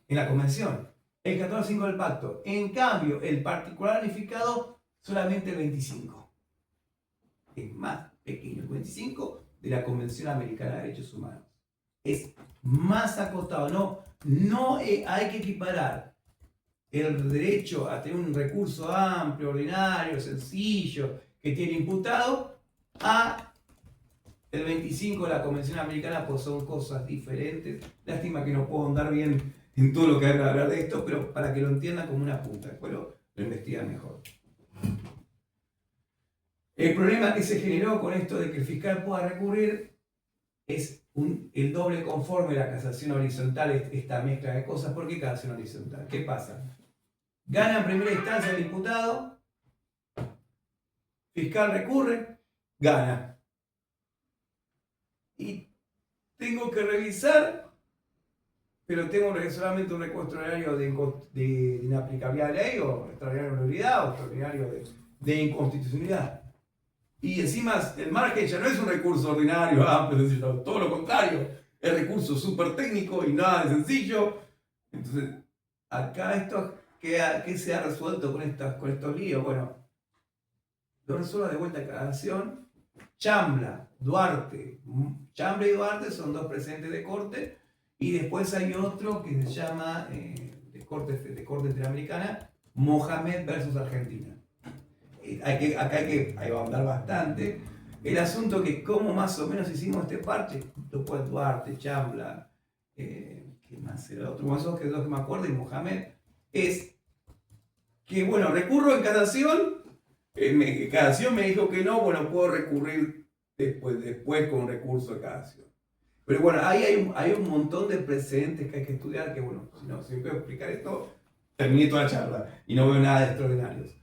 en la convención. el 14.5 del pacto. En cambio, el particular unificado, solamente el 25. Es más pequeño el 25 de la Convención Americana de Derechos Humanos. Es más acotado. No hay que equiparar el derecho a tener un recurso amplio, ordinario, sencillo, que tiene imputado, a el 25 de la Convención Americana, pues son cosas diferentes. Lástima que no puedo andar bien en todo lo que hay que hablar de esto, pero para que lo entiendan como una punta, después lo investigan mejor. El problema que se generó con esto de que el fiscal pueda recurrir es el doble conforme, la casación horizontal, esta mezcla de cosas. ¿Por qué casación horizontal? ¿Qué pasa? Gana en primera instancia el imputado, fiscal recurre, gana. Y tengo que revisar, pero tengo solamente un recurso extraordinario de inaplicabilidad de ley, o extraordinario de nulidad, o extraordinario de inconstitucionalidad. Y encima el margen ya no es un recurso ordinario, amplio, sino todo lo contrario, es recurso súper técnico y nada de sencillo. Entonces, acá esto, ¿qué se ha resuelto con estos líos? Bueno, lo resuelve de vuelta a casación. Chambla y Duarte son dos presidentes de corte, y después hay otro que se llama, de corte interamericana, Mohamed versus Argentina. Acá hay que ahondar bastante. El asunto que cómo más o menos hicimos este parche, después Duarte, Chambla, ¿qué más era otro? Bueno, esos que me acuerdo, y Mohamed, es que, bueno, recurro en casación. Casación me dijo que no, bueno, puedo recurrir después con un recurso de casación. Pero bueno, ahí hay un montón de precedentes que hay que estudiar, que bueno, si me puedo explicar esto, terminé toda la charla y no veo nada de extraordinarios,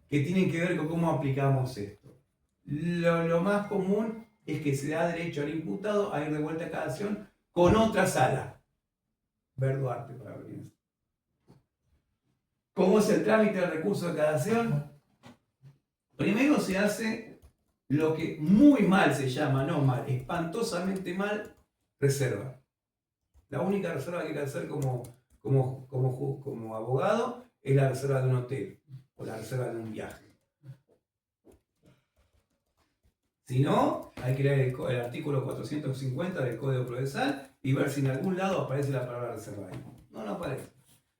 que tienen que ver con cómo aplicamos esto. Lo más común es que se da derecho al imputado a ir de vuelta a casación con otra sala. Ver Duarte para ver. ¿Cómo es el trámite del recurso de casación? Primero se hace lo que muy mal se llama, no mal, espantosamente mal, reserva. La única reserva que hay que hacer como abogado es la reserva de un hotel o la reserva de un viaje. Si no, hay que leer el artículo 450 del Código Procesal y ver si en algún lado aparece la palabra reserva ahí. No aparece.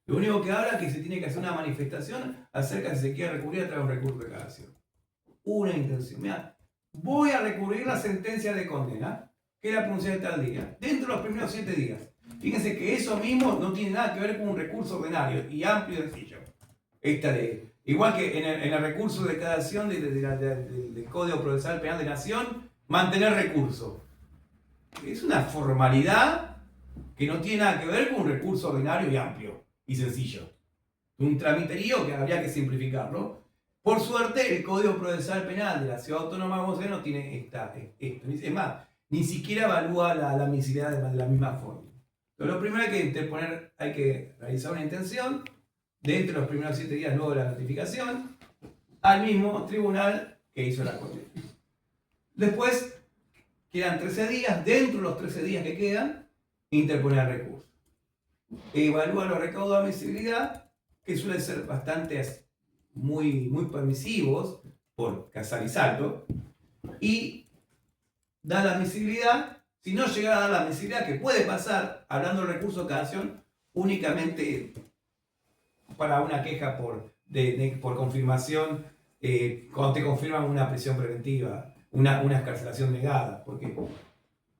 Lo único que habla es que se tiene que hacer una manifestación acerca de si se quiere recurrir a través de un recurso de casación. Una intención. Mira, voy a recurrir la sentencia de condena, que la pronuncié de tal día, dentro de los primeros 7 días. Fíjense que eso mismo no tiene nada que ver con un recurso ordinario y amplio y sencillo. Esta ley. Igual que en el recurso de casación del Código Procesal Penal de Nación, mantener recurso. Es una formalidad que no tiene nada que ver con un recurso ordinario y amplio y sencillo. Un tramiterío que habría que simplificarlo. Por suerte, el Código Procesal Penal de la Ciudad Autónoma de Buenos Aires no tiene esto. Es más, ni siquiera evalúa la admisibilidad de la misma forma. Pero lo primero hay que realizar una intención dentro de los primeros 7 días luego de la notificación al mismo tribunal que hizo la condena. Después quedan 13 días, dentro de los 13 días que quedan, interponer el recurso. Evalúa los recaudos de admisibilidad, que suelen ser bastante muy permisivos por casar y salto, y da la admisibilidad. Si no llega a dar la admisibilidad, que puede pasar, hablando del recurso de casación, únicamente para una queja por confirmación, cuando te confirman una prisión preventiva, una excarcelación negada, porque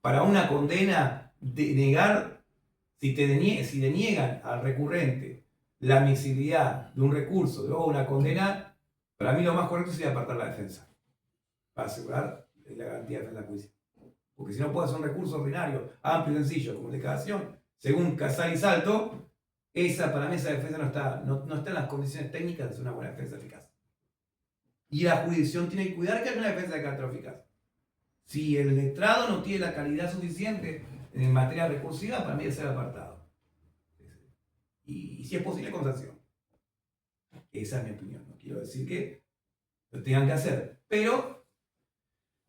para una condena, si deniegan al recurrente la admisibilidad de un recurso, luego una condena, para mí lo más correcto sería apartar la defensa, para asegurar la garantía de defensa judicial. Porque si no puede hacer un recurso ordinario, amplio y sencillo, como el de casación, según Casal y Salto, para mí esa defensa no está en las condiciones técnicas de ser una buena defensa eficaz. Y la jurisdicción tiene que cuidar que haya una defensa de carácter eficaz. Si el letrado no tiene la calidad suficiente en materia recursiva, para mí debe ser apartado. Y si es posible, con sanción. Esa es mi opinión. No quiero decir que lo tengan que hacer. Pero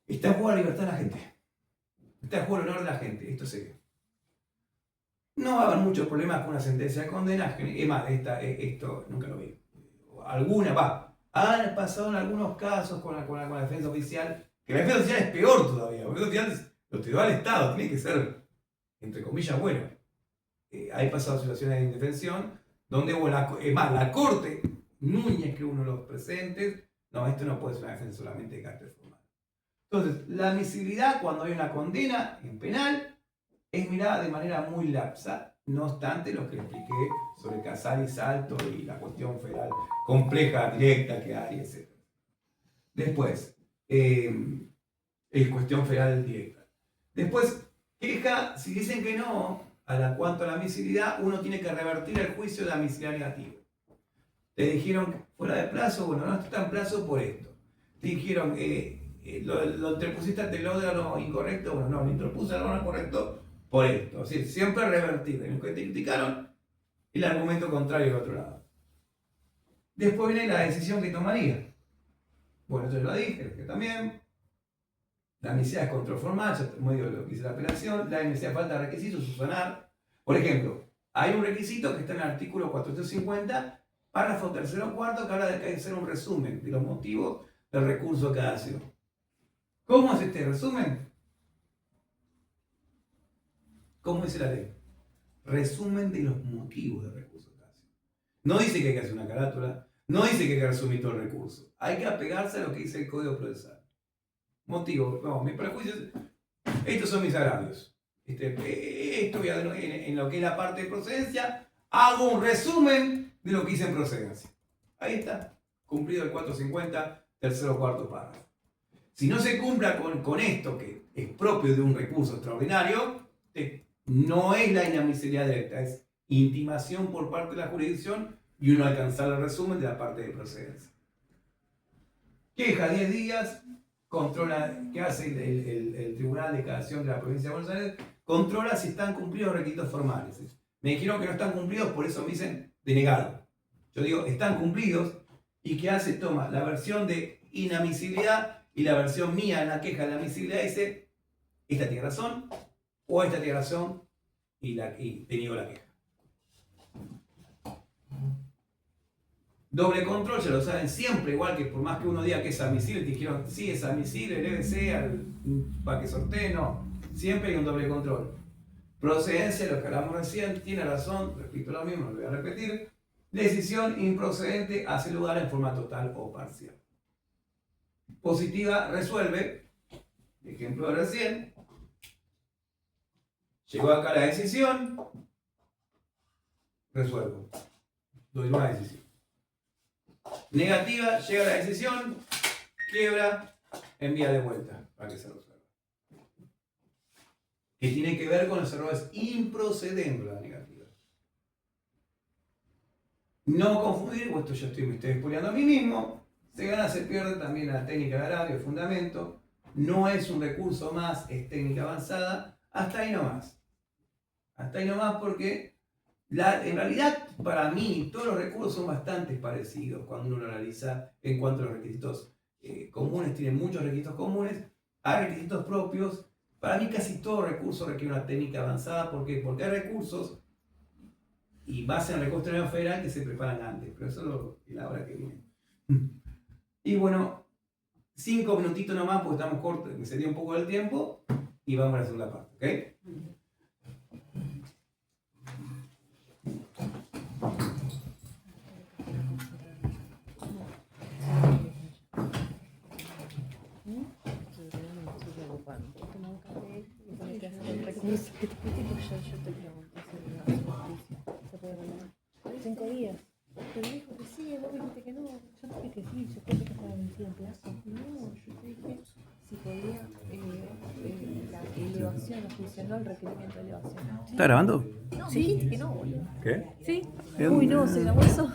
está en juego la libertad de la gente. Está en juego el honor de la gente. Esto se ve. no va a haber muchos problemas con una sentencia de condena. Es más, esto nunca lo vi. Han pasado en algunos casos con la defensa oficial, que la defensa oficial es peor todavía. La defensa oficial lo te da al Estado, tiene que ser, entre comillas, bueno. Hay pasado situaciones de indefensión donde la Corte, Núñez, que es uno de los presentes, no, esto no puede ser una defensa solamente de carácter formal. Entonces, la admisibilidad cuando hay una condena en penal es mirada de manera muy lapsa, no obstante lo que expliqué sobre Casal y Salto y la cuestión federal compleja, directa que hay, etc. Después, cuestión federal directa. Después, queja, si dicen que no, cuanto a la admisibilidad, uno tiene que revertir el juicio de admisibilidad negativa. Te dijeron fuera de plazo, bueno, no está en plazo por esto. Te dijeron, lo interpusiste ante el órgano incorrecto, bueno, no, lo interpuse al órgano correcto por esto. Es decir, siempre revertir en lo que te criticaron el argumento contrario del otro lado. Después viene la decisión que tomaría. Bueno, esto yo lo dije, que también. La admisibilidad es control formal, ya medio de lo que dice la apelación. La admisibilidad falta de requisitos, subsanar. Por ejemplo, hay un requisito que está en el artículo 450, párrafo 3º o 4, que habla de que hay que hacer un resumen de los motivos del recurso de cassación. ¿Cómo es este resumen? ¿Cómo dice la ley? Resumen de los motivos del recurso de cassación. No dice que hay que hacer una carátula, no dice que hay que resumir todo el recurso. Hay que apegarse a lo que dice el Código Procesal. Motivo, no, mis prejuicios, estos son mis agravios. Esto voy a, en lo que es la parte de procedencia, hago un resumen de lo que hice en procedencia. Ahí está, cumplido el 450, 3º o 4º párrafo. Si no se cumpla con esto, que es propio de un recurso extraordinario, no es la inadmisibilidad directa, es intimación por parte de la jurisdicción y uno alcanzar el resumen de la parte de procedencia. Queja 10 días. Controla, ¿qué hace el Tribunal de Casación de la Provincia de Buenos Aires? Controla si están cumplidos los requisitos formales. Me dijeron que no están cumplidos, por eso me dicen denegado. Yo digo, están cumplidos, y ¿qué hace? Toma la versión de inadmisibilidad y la versión mía en la queja de admisibilidad, dice, esta tiene razón, o esta tiene razón, y te niego la queja. Doble control, ya lo saben siempre, igual que por más que uno diga que es admisible, te dijeron, sí, es admisible, el EBC, para que sortee, no. Siempre hay un doble control. Procedencia, lo que hablamos recién, tiene razón, repito lo mismo, lo voy a repetir. Decisión improcedente hace lugar en forma total o parcial. Positiva, resuelve. Ejemplo de recién. Llegó acá la decisión, resuelvo. Doy una decisión. Negativa, llega la decisión, quiebra, envía de vuelta para que se resuelva. Que tiene que ver con los errores improcedentes de la negativa. No confundir, esto yo me estoy spoileando a mí mismo, se gana, se pierde también la técnica de agravio, el fundamento, no es un recurso más, es técnica avanzada, hasta ahí nomás. Hasta ahí nomás porque en realidad, para mí, todos los recursos son bastante parecidos cuando uno lo analiza en cuanto a los requisitos comunes. Tienen muchos requisitos comunes, hay requisitos propios. Para mí casi todo recurso requiere una técnica avanzada. ¿Por qué? Porque hay recursos y base en el recurso extraordinario federal que se preparan antes, pero eso es la hora que viene. Y bueno, 5 minutitos nomás porque estamos cortos, me sería un poco del tiempo y vamos a la segunda parte, ¿ok? Yo te pregunté si se puede mandar 5 días. Pero dijo que sí, vos dijiste que no. Yo te dije que sí, yo creo que estaba vencido en plazo. No, yo te dije si podía la elevación, la funcionó el requerimiento de elevación. ¿Está grabando? Sí, dijiste que no, boludo. ¿Qué? Sí. Uy, no, se grabó eso.